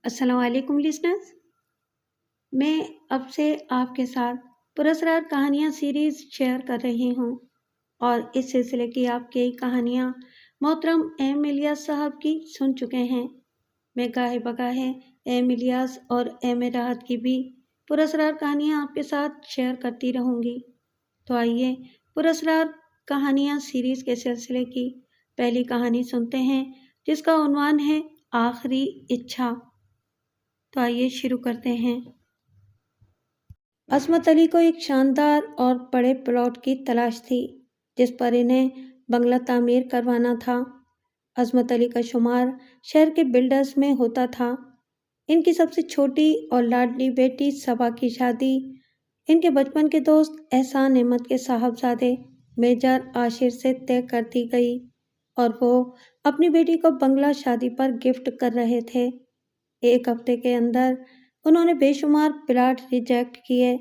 السلام علیکم لسنرز، میں اب سے آپ کے ساتھ پراسرار کہانیاں سیریز شیئر کر رہی ہوں اور اس سلسلے کی آپ کئی کہانیاں محترم ایم الیاس صاحب کی سن چکے ہیں۔ میں گاہے بگاہے ایم الیاس اور ایم راحت کی بھی پراسرار کہانیاں آپ کے ساتھ شیئر کرتی رہوں گی۔ تو آئیے پراسرار کہانیاں سیریز کے سلسلے کی پہلی کہانی سنتے ہیں، جس کا عنوان ہے آخری اچھا۔ تو آئیے شروع کرتے ہیں۔ عصمت علی کو ایک شاندار اور بڑے پلاٹ کی تلاش تھی جس پر انہیں بنگلہ تعمیر کروانا تھا۔ عصمت علی کا شمار شہر کے بلڈرز میں ہوتا تھا۔ ان کی سب سے چھوٹی اور لاڈلی بیٹی صبا کی شادی ان کے بچپن کے دوست احسان احمد کے صاحبزادے میجر عاشر سے طے کر دی گئی اور وہ اپنی بیٹی کو بنگلہ شادی پر گفٹ کر رہے تھے۔ ایک ہفتے کے اندر انہوں نے بے شمار پلاٹ ریجیکٹ کیے۔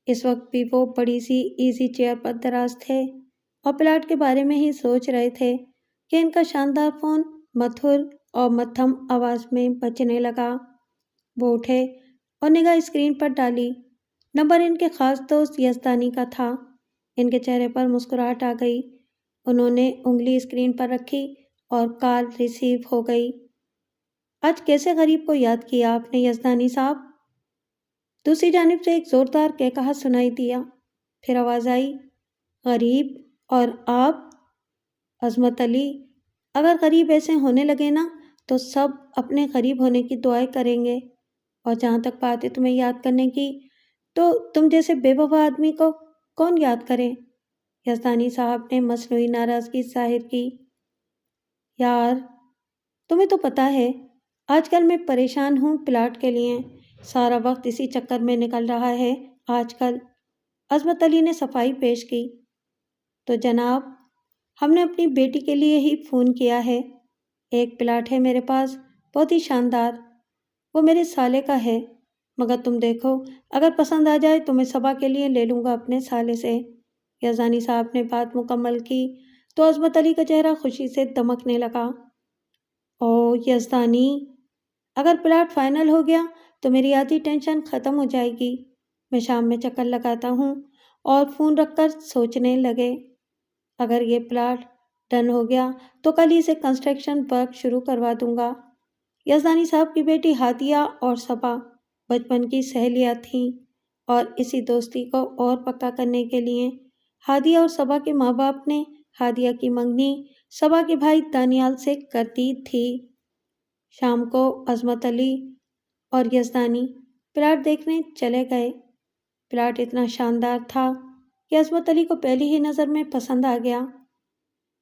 اس وقت بھی وہ بڑی سی ایزی چیئر پر دراز تھے اور پلاٹ کے بارے میں ہی سوچ رہے تھے کہ ان کا شاندار فون مدھر اور مدھم آواز میں بجنے لگا۔ وہ اٹھے اور نگاہ اسکرین پر ڈالی۔ نمبر ان کے خاص دوست یزدانی کا تھا۔ ان کے چہرے پر مسکراہٹ آ گئی۔ انہوں نے انگلی اسکرین پر رکھی اور کال ریسیو ہو گئی۔ آج کیسے غریب کو یاد کیا آپ نے یزدانی صاحب؟ دوسری جانب سے ایک زوردار کہکہا سنائی دیا۔ پھر آواز آئی، غریب اور آپ؟ عصمت علی، اگر غریب ایسے ہونے لگے نا تو سب اپنے غریب ہونے کی دعائیں کریں گے، اور جہاں تک بات ہے تمہیں یاد کرنے کی، تو تم جیسے بے وفا آدمی کو کون یاد کرے؟ یزدانی صاحب نے مصنوعی ناراضگی ظاہر کی۔ یار، تمہیں تو پتہ ہے آج کل میں پریشان ہوں پلاٹ کے لیے، سارا وقت اسی چکر میں نکل رہا ہے آج کل۔ عصمت علی نے صفائی پیش کی۔ تو جناب، ہم نے اپنی بیٹی کے لیے ہی فون کیا ہے۔ ایک پلاٹ ہے میرے پاس، بہت ہی شاندار، وہ میرے سالے کا ہے، مگر تم دیکھو اگر پسند آ جائے تو میں صبا کے لیے لے لوں گا اپنے سالے سے۔ یزدانی صاحب نے بات مکمل کی تو عصمت علی کا چہرہ خوشی سے دمکنے لگا۔ او یزدانی، اگر پلاٹ فائنل ہو گیا تو میری آدھی ٹینشن ختم ہو جائے گی۔ میں شام میں چکر لگاتا ہوں اور فون رکھ کر سوچنے لگے، اگر یہ پلاٹ ڈن ہو گیا تو کل ہی سے کنسٹرکشن ورک شروع کروا دوں گا۔ یزدانی صاحب کی بیٹی ہادیہ اور صبا بچپن کی سہیلیاں تھیں اور اسی دوستی کو اور پکا کرنے کے لیے ہادیہ اور صبا کے ماں باپ نے ہادیہ کی منگنی صبا کے بھائی دانیال سے کر دی تھی۔ شام کو عصمت علی اور یزدانی پلاٹ دیکھنے چلے گئے۔ پلاٹ اتنا شاندار تھا کہ عصمت علی کو پہلی ہی نظر میں پسند آ گیا۔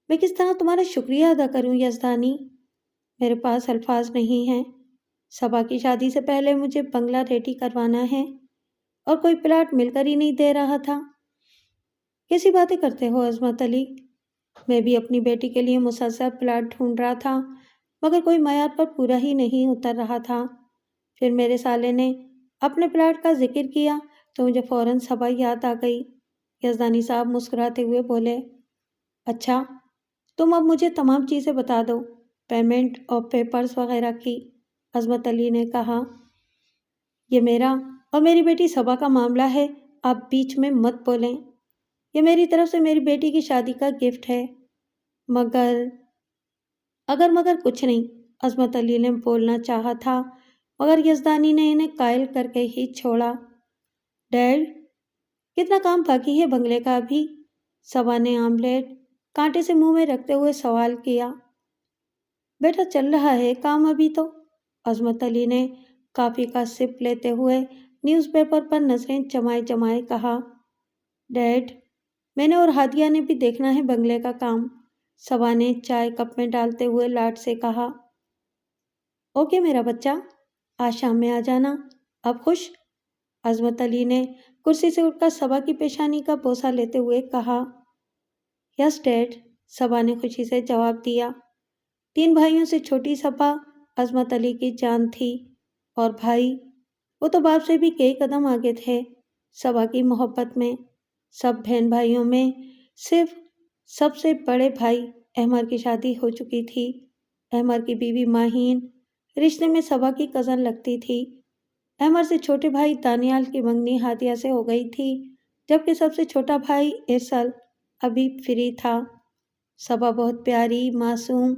میں کس طرح تمہارا شکریہ ادا کروں یزدانی، میرے پاس الفاظ نہیں ہیں۔ صبا کی شادی سے پہلے مجھے بنگلہ ریڈی کروانا ہے اور کوئی پلاٹ مل کر ہی نہیں دے رہا تھا۔ کیسی باتیں کرتے ہو عصمت علی؟ میں بھی اپنی بیٹی کے لیے مسلسل پلاٹ ڈھونڈ رہا تھا مگر کوئی معیار پر پورا ہی نہیں اتر رہا تھا۔ پھر میرے سالے نے اپنے پلاٹ کا ذکر کیا تو مجھے فوراً صبا یاد آ گئی۔ یزدانی صاحب مسکراتے ہوئے بولے، اچھا تم اب مجھے تمام چیزیں بتا دو، پیمنٹ اور پیپرز وغیرہ کی۔ عصمت علی نے کہا، یہ میرا اور میری بیٹی صبا کا معاملہ ہے، آپ بیچ میں مت بولیں۔ یہ میری طرف سے میری بیٹی کی شادی کا گفٹ ہے، مگر کچھ نہیں۔ عصمت علی نے بولنا چاہا تھا مگر یزدانی نے انہیں قائل کر کے ہی چھوڑا۔ ڈیڈ، کتنا کام باقی ہے بنگلے کا ابھی؟ صبا نے آملیٹ کانٹے سے منہ میں رکھتے ہوئے سوال کیا۔ بیٹا چل رہا ہے کام ابھی تو، عصمت علی نے کافی کا سپ لیتے ہوئے نیوز پیپر پر نظریں جمائے جمائے کہا۔ ڈیڈ، میں نے اور ہادیہ نے بھی دیکھنا ہے بنگلے کا کام، صبا نے چائے کپ میں ڈالتے ہوئے لاڈ سے کہا۔ اوکے میرا بچہ، آج شام میں آ جانا، اب خوش؟ عصمت علی نے کرسی سے اٹھ کر صبا کی پیشانی کا بوسہ لیتے ہوئے کہا۔ یس ڈیڈ، صبا نے خوشی سے جواب دیا۔ 3 بھائیوں سے چھوٹی صبا عصمت علی کی جان تھی، اور بھائی، وہ تو باپ سے بھی کئی قدم آگے تھے صبا کی محبت میں۔ سب بہن بھائیوں میں صرف سب سے بڑے بھائی احمر کی شادی ہو چکی تھی۔ احمر کی بیوی ماہین رشتے میں صبا کی کزن لگتی تھی۔ احمد سے چھوٹے بھائی دانیال کی منگنی ہادیہ سے ہو گئی تھی، جبکہ سب سے چھوٹا بھائی ارسل ابھی فری تھا۔ صبا بہت پیاری، معصوم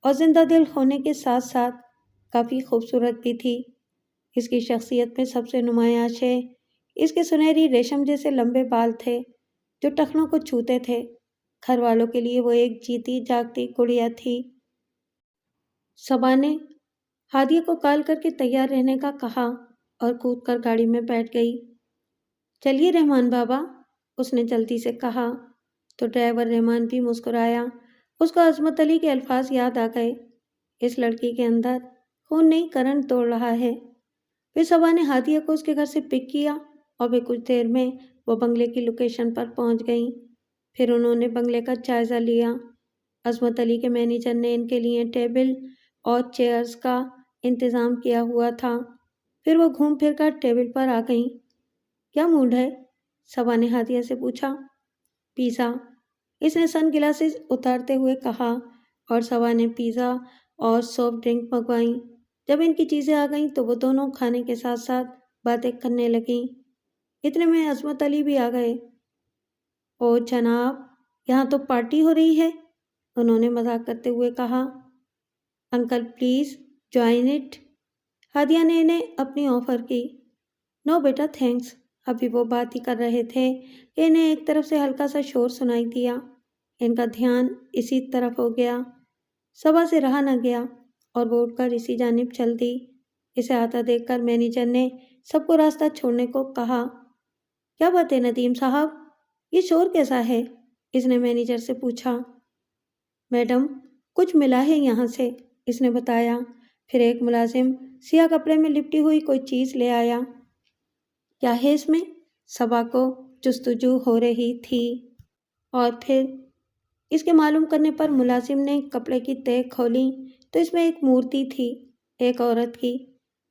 اور زندہ دل ہونے کے ساتھ ساتھ کافی خوبصورت بھی تھی۔ اس کی شخصیت میں سب سے نمایاں شے اس کے سنہری ریشم جیسے لمبے بال تھے جو ٹخنوں کو چھوتے تھے۔ گھر والوں کے لیے وہ ایک جیتی جاگتی گڑیا تھی۔ صبا نے ہادیہ کو کال کر کے تیار رہنے کا کہا اور کود کر گاڑی میں بیٹھ گئی۔ چلیے رحمان بابا، اس نے جلدی سے کہا تو ڈرائیور رحمان بھی مسکرایا۔ اس کو عصمت علی کے الفاظ یاد آ گئے، اس لڑکی کے اندر خون نہیں کرنٹ دوڑ رہا ہے۔ پھر صبا نے ہادیہ کو اس کے گھر سے پک کیا اور پھر کچھ دیر میں وہ بنگلے کی لوکیشن پر پہنچ گئیں۔ پھر انہوں نے بنگلے کا جائزہ لیا۔ عصمت علی کے مینیجر نے ان کے لیے ٹیبل اور چیئرز کا انتظام کیا ہوا تھا۔ پھر وہ گھوم پھر کر ٹیبل پر آ گئیں۔ کیا موڈ ہے؟ صبا نے ہادیہ سے پوچھا۔ پیزا، اس نے سن گلاسز اتارتے ہوئے کہا، اور صبا نے پیزا اور سافٹ ڈرنک منگوائیں۔ جب ان کی چیزیں آ گئیں تو وہ دونوں کھانے کے ساتھ ساتھ باتیں کرنے لگیں۔ اتنے میں عصمت علی بھی آ گئے۔ او جناب، یہاں تو پارٹی ہو رہی ہے، انہوں نے مذاق کرتے ہوئے کہا۔ Uncle please join it, Hadia نے انہیں اپنی آفر کی۔ نو بیٹا تھینکس۔ ابھی وہ بات ہی کر رہے تھے کہ انہیں ایک طرف سے ہلکا سا شور سنائی دیا۔ ان کا دھیان اسی طرف ہو گیا۔ صبا سے رہا نہ گیا اور وہ اٹھ کر اسی جانب چل دی۔ اسے آتا دیکھ کر مینیجر نے سب کو راستہ چھوڑنے کو کہا۔ کیا بات ہے ندیم صاحب، یہ شور کیسا ہے؟ اس نے مینیجر سے پوچھا۔ میڈم، کچھ ملا ہے یہاں سے، اس نے بتایا۔ پھر ایک ملازم سیاہ کپڑے میں لپٹی ہوئی کوئی چیز لے آیا۔ کیا ہے اس میں؟ صبا کو جستجو ہو رہی تھی، اور پھر اس کے معلوم کرنے پر ملازم نے کپڑے کی تہہ کھولی تو اس میں ایک مورتی تھی، ایک عورت کی،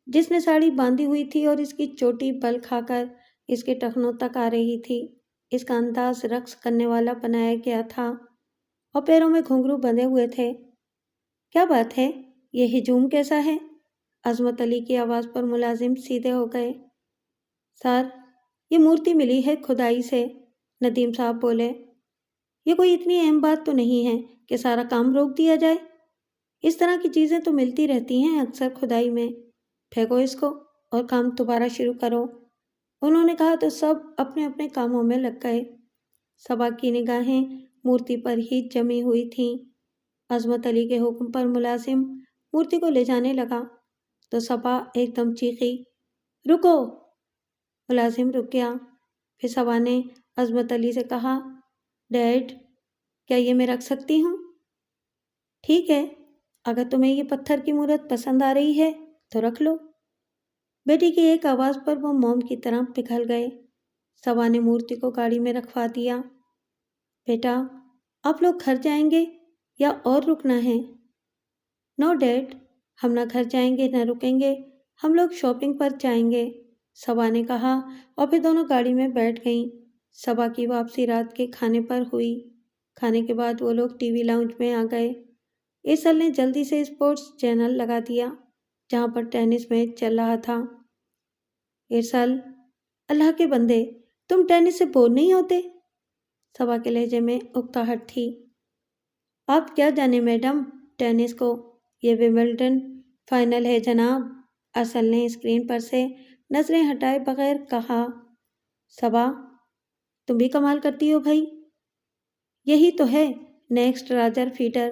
جس نے ساڑی باندھی ہوئی تھی اور اس کی چوٹی بل کھا کر اس کے ٹخنوں تک آ رہی تھی۔ اس کا انداز رقص کرنے والا بنایا گیا تھا اور پیروں میں گھنگرو بندھے ہوئے تھے۔ کیا بات ہے، یہ ہجوم کیسا ہے؟ عصمت علی کی آواز پر ملازم سیدھے ہو گئے۔ سر، یہ مورتی ملی ہے کھدائی سے، ندیم صاحب بولے۔ یہ کوئی اتنی اہم بات تو نہیں ہے کہ سارا کام روک دیا جائے۔ اس طرح کی چیزیں تو ملتی رہتی ہیں اکثر کھدائی میں۔ پھینکو اس کو اور کام دوبارہ شروع کرو، انہوں نے کہا تو سب اپنے اپنے کاموں میں لگ گئے۔ صبا کی نگاہیں مورتی پر ہی جمی ہوئی تھیں۔ عصمت علی کے حکم پر ملازم مورتی کو لے جانے لگا تو صبا ایک دم چیخی، رکو! ملازم رک گیا۔ پھر صبا نے عصمت علی سے کہا، ڈیڈ، کیا یہ میں رکھ سکتی ہوں؟ ٹھیک ہے، اگر تمہیں یہ پتھر کی مورت پسند آ رہی ہے تو رکھ لو۔ بیٹی کی ایک آواز پر وہ موم کی طرح پگھل گئے۔ صبا نے مورتی کو گاڑی میں رکھوا دیا۔ بیٹا، آپ لوگ گھر جائیں گے یا اور رکنا ہے؟ نو ڈیڈ، ہم نہ گھر جائیں گے نہ رکیں گے، ہم لوگ شاپنگ پر جائیں گے، صبا نے کہا، اور پھر دونوں گاڑی میں بیٹھ گئیں۔ صبا کی واپسی رات کے کھانے پر ہوئی۔ کھانے کے بعد وہ لوگ ٹی وی لاؤنج میں آ گئے۔ ارسل نے جلدی سے اسپورٹس چینل لگا دیا جہاں پر ٹینس میچ چل رہا تھا۔ ارسل، اللہ کے بندے، تم ٹینس سے بور نہیں ہوتے؟ صبا کے لہجے میں اکتاہٹ تھی۔ آپ کیا جانے میڈم ٹینس کو، یہ ومبلڈن فائنل ہے جناب، ارسل نے اسکرین پر سے نظریں ہٹائے بغیر کہا۔ صبا، تم بھی کمال کرتی ہو بھائی، یہی تو ہے نیکسٹ راجر فیڈر،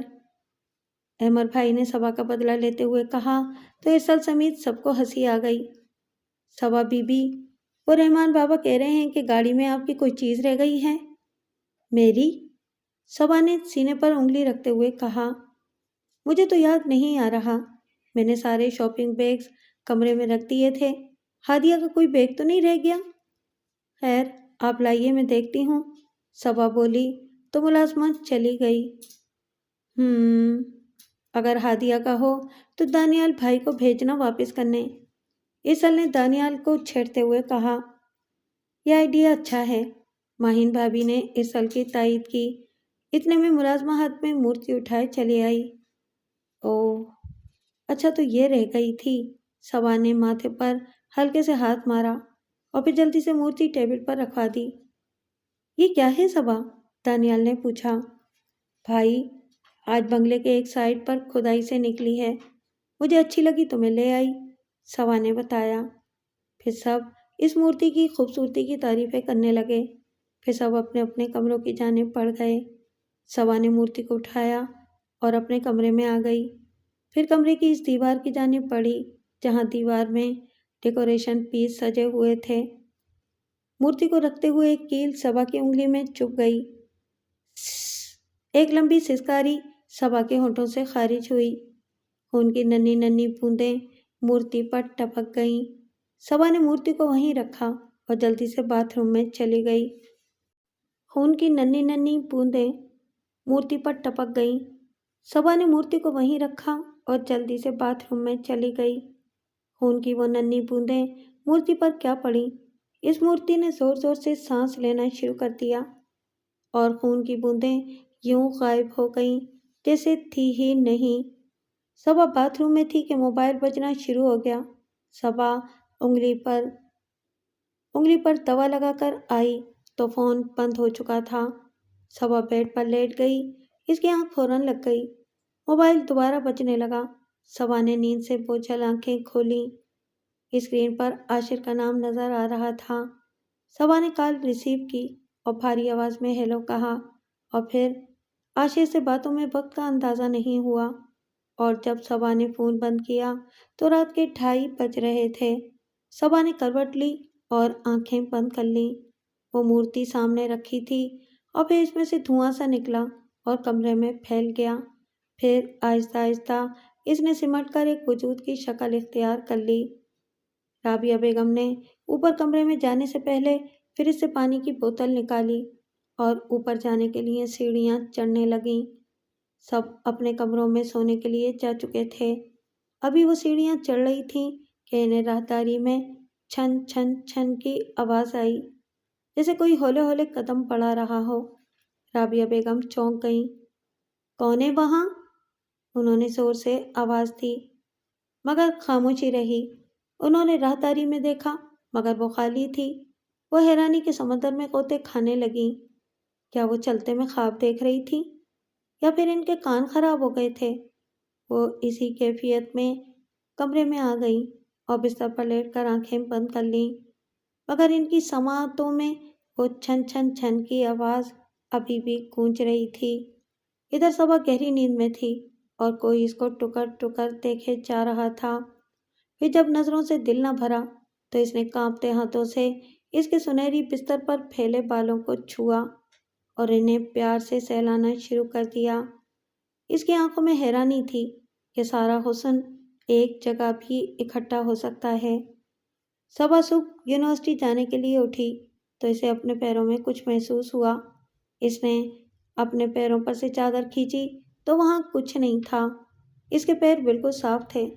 احمد بھائی نے صبا کا بدلہ لیتے ہوئے کہا تو ارسل سمیت سب کو ہنسی آ گئی۔ صبا بی بی، وہ رحمان بابا کہہ رہے ہیں کہ گاڑی میں آپ کی کوئی چیز رہ گئی ہے؟ میری؟ صبا نے سینے پر انگلی رکھتے ہوئے کہا، مجھے تو یاد نہیں آ رہا، میں نے سارے شاپنگ بیگز کمرے میں رکھ دیے تھے، ہادیہ کا کوئی بیگ تو نہیں رہ گیا؟ خیر، آپ لائیے میں دیکھتی ہوں، صبا بولی تو ملازمت چلی گئی۔ اگر ہادیہ کا ہو تو دانیال بھائی کو بھیجنا واپس کرنے، ارسل نے دانیال کو چھیڑتے ہوئے کہا۔ یہ آئیڈیا اچھا ہے، ماہین بھابی نے ارسل کی تائید کی۔ اتنے میں ملازمہ ہاتھ میں مورتی اٹھائے چلی آئی۔ اوہ، اچھا تو یہ رہ گئی تھی۔ صبا نے ماتھے پر ہلکے سے ہاتھ مارا اور پھر جلدی سے مورتی ٹیبل پر رکھوا دی۔ یہ کیا ہے صبا؟ دانیال نے پوچھا۔ بھائی، آج بنگلے کے ایک سائڈ پر کھدائی سے نکلی ہے، مجھے اچھی لگی تو میں لے آئی، صبا نے بتایا۔ پھر سب اس مورتی کی خوبصورتی کی تعریفیں کرنے لگے۔ پھر سب اپنے اپنے کمروں کی جانب بڑھ گئے۔ صبا نے مورتی کو اٹھایا اور اپنے کمرے میں آ گئی۔ پھر کمرے کی اس دیوار کی جانب بڑھی جہاں دیوار میں ڈیکوریشن پیس سجے ہوئے تھے۔ مورتی کو رکھتے ہوئے ایک کیل صبا کی انگلی میں چبھ گئی۔ ایک لمبی سسکاری صبا کے ہونٹوں سے خارج ہوئی۔ خون کی ننھی ننھی بوندیں مورتی پر ٹپک گئیں۔ صبا نے مورتی کو وہیں رکھا اور جلدی سے باتھ روم میں چلی گئی۔ خون کی ننھی ننھی بوندیں مورتی پر ٹپک گئیں۔ صبا نے مورتی کو وہیں رکھا اور جلدی سے باتھ روم میں چلی گئی۔ خون کی وہ ننھی بوندیں مورتی پر کیا پڑیں؟ اس مورتی نے زور زور سے سانس لینا شروع کر دیا اور خون کی بوندیں یوں غائب ہو گئیں جیسے تھی ہی نہیں۔ صبا باتھ روم میں تھی کہ موبائل بجنا شروع ہو گیا۔ صبا انگلی پر دوا لگا کر آئی تو فون بند ہو چکا تھا۔ صبا بیڈ پر لیٹ گئی، اس کی آنکھ فوراً لگ گئی۔ موبائل دوبارہ بجنے لگا۔ صبا نے نیند سے بوجھل آنکھیں کھولیں۔ اسکرین پر عاشر کا نام نظر آ رہا تھا۔ صبا نے کال ریسیو کی اور بھاری آواز میں ہیلو کہا اور پھر عاشر سے باتوں میں وقت کا اندازہ نہیں ہوا، اور جب صبا نے فون بند کیا تو رات کے 2:30 بج رہے تھے۔ صبا نے کروٹ لی اور آنکھیں بند کر لیں۔ وہ مورتی سامنے رکھی تھی اور پھر اس میں سے دھواں سا نکلا اور کمرے میں پھیل گیا۔ پھر آہستہ آہستہ اس نے سمٹ کر ایک وجود کی شکل اختیار کر لی۔ رابعہ بیگم نے اوپر کمرے میں جانے سے پہلے فریج سے پانی کی بوتل نکالی اور اوپر جانے کے لیے سیڑھیاں چڑھنے لگیں۔ سب اپنے کمروں میں سونے کے لیے جا چکے تھے۔ ابھی وہ سیڑھیاں چڑھ رہی تھیں کہ انہیں راہداری میں چھن چھن چھن کی آواز آئی، جیسے کوئی ہولے ہولے قدم بڑھا رہا ہو۔ رابعہ بیگم چونک گئیں۔ کون ہے وہاں؟ انہوں نے زور سے آواز دی، مگر خاموشی رہی۔ انہوں نے راہداری میں دیکھا مگر وہ خالی تھی۔ وہ حیرانی کے سمندر میں غوطے کھانے لگیں۔ کیا وہ چلتے میں خواب دیکھ رہی تھی یا پھر ان کے کان خراب ہو گئے تھے؟ وہ اسی کیفیت میں کمرے میں آ گئیں اور بستر پر لیٹ کر آنکھیں بند کر لیں، مگر ان کی سماعتوں میں وہ چھن چھن چھن کی آواز ابھی بھی گونج رہی تھی۔ ادھر صبا گہری نیند میں تھی اور کوئی اس کو ٹکر ٹکر دیکھے جا رہا تھا۔ پھر جب نظروں سے دل نہ بھرا تو اس نے کانپتے ہاتھوں سے اس کے سنہری بستر پر پھیلے بالوں کو چھوا اور انہیں پیار سے سہلانا شروع کر دیا۔ اس کی آنکھوں میں حیرانی تھی کہ سارا حسن ایک جگہ بھی اکٹھا ہو سکتا ہے۔ صبح صبح یونیورسٹی جانے کے لیے اٹھی تو اسے اپنے پیروں میں کچھ محسوس ہوا۔ اس نے اپنے پیروں پر سے چادر کھینچی تو وہاں کچھ نہیں تھا۔ اس کے پیر بالکل صاف تھے۔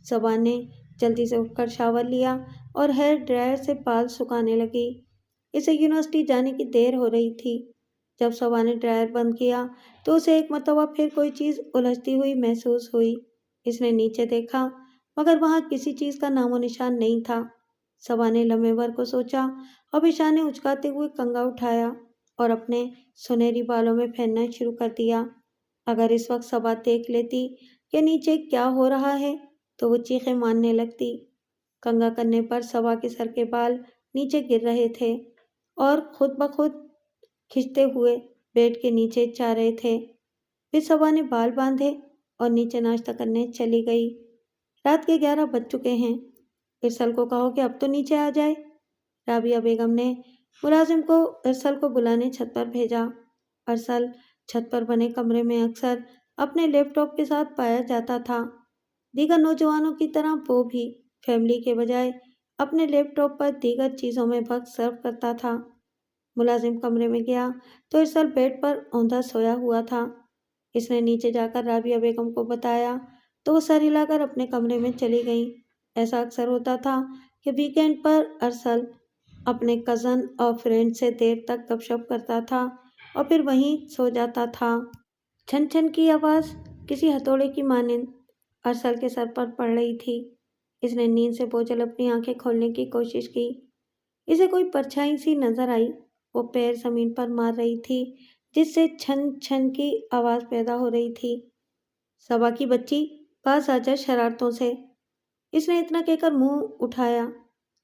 صبا نے جلدی سے اٹھ کر شاور لیا اور ہیئر ڈرائر سے بال سکھانے لگی۔ اسے یونیورسٹی جانے کی دیر ہو رہی تھی۔ جب صبا نے ڈرائر بند کیا تو اسے ایک مرتبہ پھر کوئی چیز الجھتی ہوئی محسوس ہوئی۔ اس نے نیچے دیکھا مگر وہاں کسی چیز کا نام و نشان نہیں تھا۔ صبا نے لمحے بھر کو سوچا اور پیشانے اچکاتے ہوئے کنگھا اٹھایا اور اپنے سنہری بالوں میں پہننا شروع کر دیا۔ اگر اس وقت صبا دیکھ لیتی کہ نیچے کیا ہو رہا ہے تو وہ چیخیں مارنے لگتی۔ کنگھا کرنے پر صبا کے سر کے بال نیچے گر رہے تھے اور خود بخود کھنچتے ہوئے بیڈ کے نیچے جا رہے تھے۔ پھر صبا نے بال باندھے اور نیچے ناشتہ کرنے چلی گئی۔ رات کے 11 بج چکے ہیں۔ ارسل کو کہو کہ اب تو نیچے آ جائے۔ رابعہ بیگم نے ملازم کو ارسل کو بلانے چھت پر بھیجا۔ ارسل چھت پر بنے کمرے میں اکثر اپنے لیپ ٹاپ کے ساتھ پایا جاتا تھا۔ دیگر نوجوانوں کی طرح وہ بھی فیملی کے بجائے اپنے لیپ ٹاپ پر دیگر چیزوں میں وقت صرف کرتا تھا۔ ملازم کمرے میں گیا تو ارسل بیڈ پر اوندا سویا ہوا تھا۔ اس نے نیچے جا کر رابعہ بیگم کو بتایا تو وہ سر ہلا کر اپنے کمرے میں چلی گئیں۔ ایسا اکثر ہوتا تھا کہ ویکینڈ پر ارسل اپنے کزن اور فرینڈ سے دیر تک گپ شپ کرتا تھا اور پھر وہیں سو جاتا تھا۔ چھن چھن کی آواز کسی ہتھوڑے کی مانند ارسل کے سر پر پڑ رہی تھی۔ اس نے نیند سے بوجھل اپنی آنکھیں کھولنے کی کوشش کی۔ اسے کوئی پرچھائی سی نظر آئی۔ وہ پیر زمین پر مار رہی تھی جس سے چھن چھن کی آواز پیدا ہو رہی تھی۔ صبا کی بچی، باز آ جا شرارتوں سے۔ اس نے اتنا کہہ کر منہ اٹھایا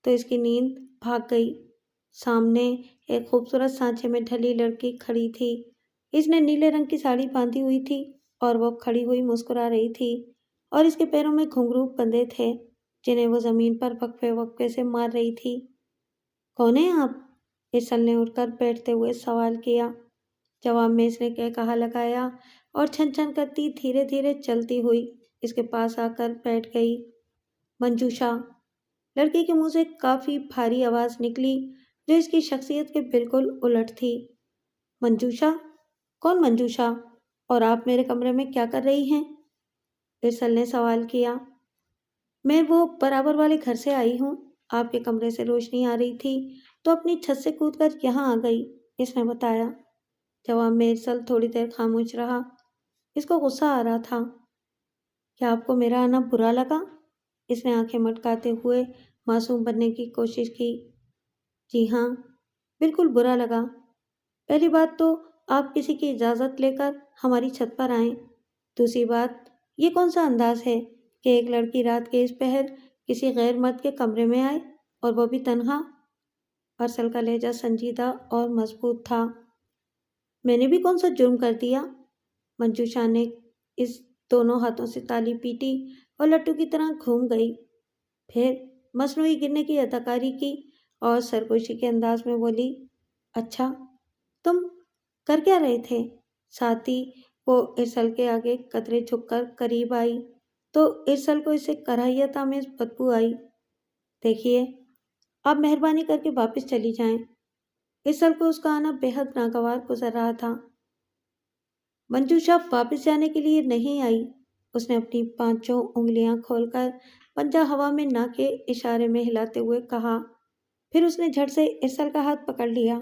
تو اس کی نیند بھاگ گئی۔ سامنے ایک خوبصورت سانچے میں ڈھلی لڑکی کھڑی تھی۔ اس نے نیلے رنگ کی ساڑی باندھی ہوئی تھی اور وہ کھڑی ہوئی مسکرا رہی تھی اور اس کے پیروں میں گھنگرو بندھے تھے جنہیں وہ زمین پر وقفے وقفے سے مار رہی تھی۔ کون ہیں آپ؟ ارسل نے اٹھ کر بیٹھتے ہوئے سوال کیا۔ جواب میں اس نے کہا لگایا اور چھن چھن کرتی دھیرے دھیرے چلتی ہوئی اس کے پاس آ کر بیٹھ گئی۔ منجوشا۔ لڑکی کے منہ سے کافی بھاری آواز نکلی جو اس کی شخصیت کے بالکل الٹ تھی۔ منجوشا؟ کون منجوشا؟ اور آپ میرے کمرے میں کیا کر رہی ہیں؟ ارسل نے سوال کیا۔ میں وہ برابر والے گھر سے آئی ہوں۔ آپ کے کمرے سے روشنی آ رہی تھی تو اپنی چھت سے کود کر یہاں آ گئی، اس نے بتایا۔ جواب میں ارسل تھوڑی دیر خاموش رہا۔ اس کو غصہ آ رہا تھا۔ کیا آپ کو میرا آنا برا لگا؟ اس نے آنکھیں مٹکاتے ہوئے معصوم بننے کی کوشش کی۔ جی ہاں، بالکل برا لگا۔ پہلی بات تو آپ کسی کی اجازت لے کر ہماری چھت پر آئیں۔ دوسری بات، یہ کون سا انداز ہے کہ ایک لڑکی رات کے اس پہر کسی غیر مرد کے کمرے میں آئے اور وہ بھی تنہا؟ ارسل کا لہجہ سنجیدہ اور مضبوط تھا۔ میں نے بھی کون سا جرم کر دیا؟ منجوشا نے اس دونوں ہاتھوں سے تالی پیٹی اور لٹو کی طرح گھوم گئی۔ پھر مصنوعی گرنے کی اداکاری کی اور سرگوشی کے انداز میں بولی، اچھا تم کر کیا رہے تھے؟ ساتھ ہی وہ ارسل کے آگے قدرے جھک کر قریب آئی تو ارسل کو اسے کراہیت آمیز بدبو آئی۔ دیکھیے، آپ مہربانی کر کے واپس چلی جائیں۔ ارسل کو اس کا آنا بے حد ناگوار گزر رہا تھا۔ منجوشا واپس جانے کے لیے نہیں آئی۔ اس نے اپنی پانچوں انگلیاں کھول کر پنجہ ہوا میں ناک کے اشارے میں ہلاتے ہوئے کہا۔ پھر اس نے جھٹ سے ارسل کا ہاتھ پکڑ لیا۔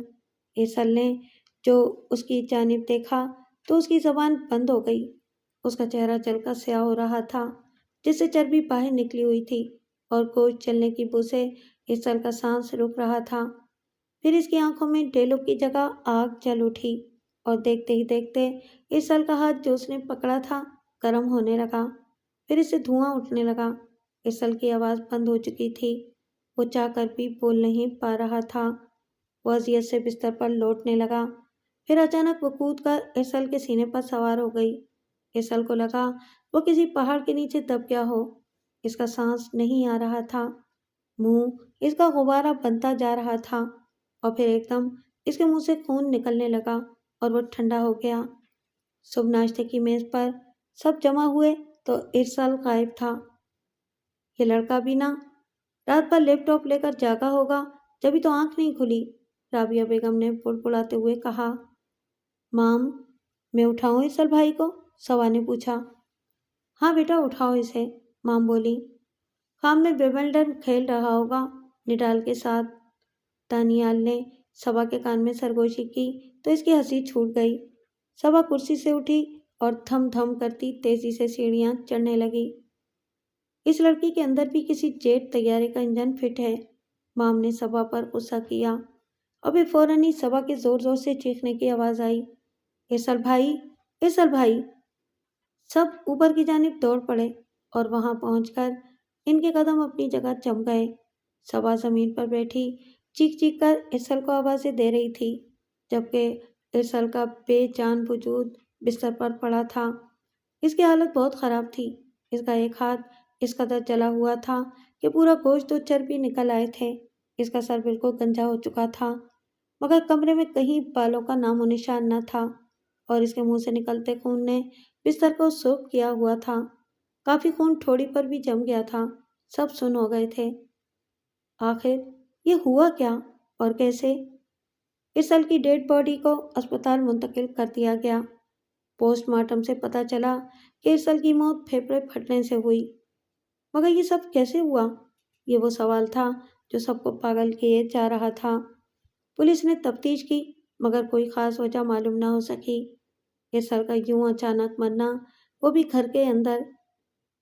ارسل نے جو اس کی جانب دیکھا تو اس کی زبان بند ہو گئی۔ اس کا چہرہ جل کر سیاہ ہو رہا تھا جس سے چربی باہر نکلی ہوئی تھی اور گوشت جلنے کی بو سے ارسل کا سانس رک رہا تھا۔ پھر اس کی آنکھوں میں ڈیلو کی جگہ آگ جل اٹھی اور دیکھتے ہی دیکھتے ارسل کا ہاتھ جو اس نے پکڑا تھا گرم ہونے لگا۔ پھر اس سے دھواں اٹھنے لگا۔ ارسل کی آواز بند ہو چکی تھی۔ وہ چاہ کر بھی بول نہیں پا رہا تھا۔ وہ اذیت سے بستر پر لوٹنے لگا۔ پھر اچانک وہ کود کر ارسل کے سینے پر سوار ہو گئی۔ ارسل کو لگا وہ کسی پہاڑ کے نیچے دب گیا ہو۔ اس کا سانس نہیں آ رہا تھا۔ منہ اس کا غبارہ بنتا جا رہا تھا اور پھر ایک دم اس کے منہ سے خون نکلنے لگا اور وہ ٹھنڈا ہو گیا۔ صبح ناشتے کی میز پر سب جمع ہوئے تو ارسل غائب تھا۔ یہ لڑکا بھی نہ رات بھر لیپ ٹاپ لے کر جاگا ہوگا جبھی تو آنکھ نہیں کھلی، رابعہ بیگم نے بڑبڑاتے ہوئے کہا۔ مام، میں اٹھاؤں ارسل بھائی کو؟ سوا نے پوچھا۔ ہاں بیٹا، اٹھاؤ اسے، مام بولی۔ خام میں بیڈمنٹن کھیل رہا ہوگا نڈال کے ساتھ۔ دانیال نے سبا کے کان میں سرگوشی کی تو اس کی ہنسی چھوٹ گئی۔ سبا کرسی سے اٹھی اور دھم دھم کرتی تیزی سے سیڑھیاں چڑھنے لگی۔ اس لڑکی کے اندر بھی کسی جیٹ طیارے کا انجن فٹ ہے، مام نے سبا پر غصہ کیا اور پھر فوراً ہی سبا کے زور زور سے چیخنے کی آواز آئی۔ ارسل بھائی، ارسل بھائی! سب اوپر کی جانب دوڑ پڑے اور وہاں پہنچ کر ان کے قدم اپنی جگہ جم گئے۔ سبا زمین پر بیٹھی چیخ چیخ کر ارسل کو آوازیں دے رہی تھی جبکہ ارسل کا بے جان وجود بستر پر پڑا تھا۔ اس کی حالت بہت خراب تھی۔ اس کا ایک ہاتھ اس قدر جلا ہوا تھا کہ پورا گوشت و چربی نکل آئے تھے۔ اس کا سر بالکل گنجا ہو چکا تھا مگر کمرے میں کہیں بالوں کا نام و نشان نہ تھا اور اس کے منہ سے نکلتے خون نے بستر کو سرخ کیا ہوا تھا۔ کافی خون ٹھوڑی پر بھی جم گیا تھا۔ سب سن ہو گئے تھے۔ آخر یہ ہوا کیا اور کیسے؟ ارسل کی ڈیڈ باڈی کو اسپتال منتقل کر دیا گیا۔ پوسٹ مارٹم سے پتہ چلا کہ ارسل کی موت پھیپھڑے پھٹنے سے ہوئی۔ مگر یہ سب کیسے ہوا؟ یہ وہ سوال تھا جو سب کو پاگل کیے جا رہا تھا۔ پولیس نے تفتیش کی مگر کوئی خاص وجہ معلوم نہ ہو سکی۔ ارسل کا یوں اچانک مرنا، وہ بھی گھر کے اندر،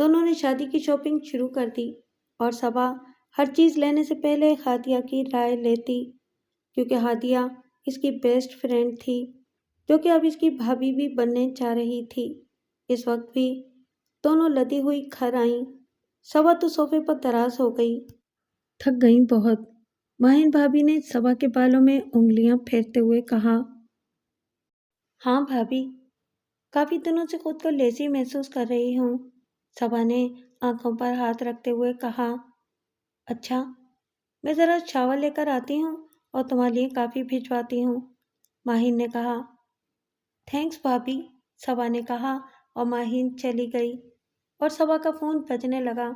دونوں نے شادی کی شاپنگ شروع کر دی اور صبا ہر چیز لینے سے پہلے ہادیہ کی رائے لیتی، کیونکہ ہادیہ اس کی بیسٹ فرینڈ تھی جو کہ اب اس کی بھابھی بھی بننے جا رہی تھی۔ اس وقت بھی دونوں لدی ہوئی گھر آئیں۔ صبا تو صوفے پر دراز ہو گئی، تھک گئیں بہت۔ ماہین بھابھی نے صبا کے بالوں میں انگلیاں پھیرتے ہوئے کہا، ہاں بھابھی، کافی دنوں سے خود کو لیزی محسوس کر رہی ہوں۔ صبا نے آنکھوں پر ہاتھ رکھتے ہوئے کہا، اچھا، میں ذرا شاور لے کر آتی ہوں اور تمہارے لیے کافی بھجواتی ہوں، ماہین نے کہا۔ تھینکس بھابھی، صبا نے کہا اور ماہین چلی گئی اور صبا کا فون بجنے لگا۔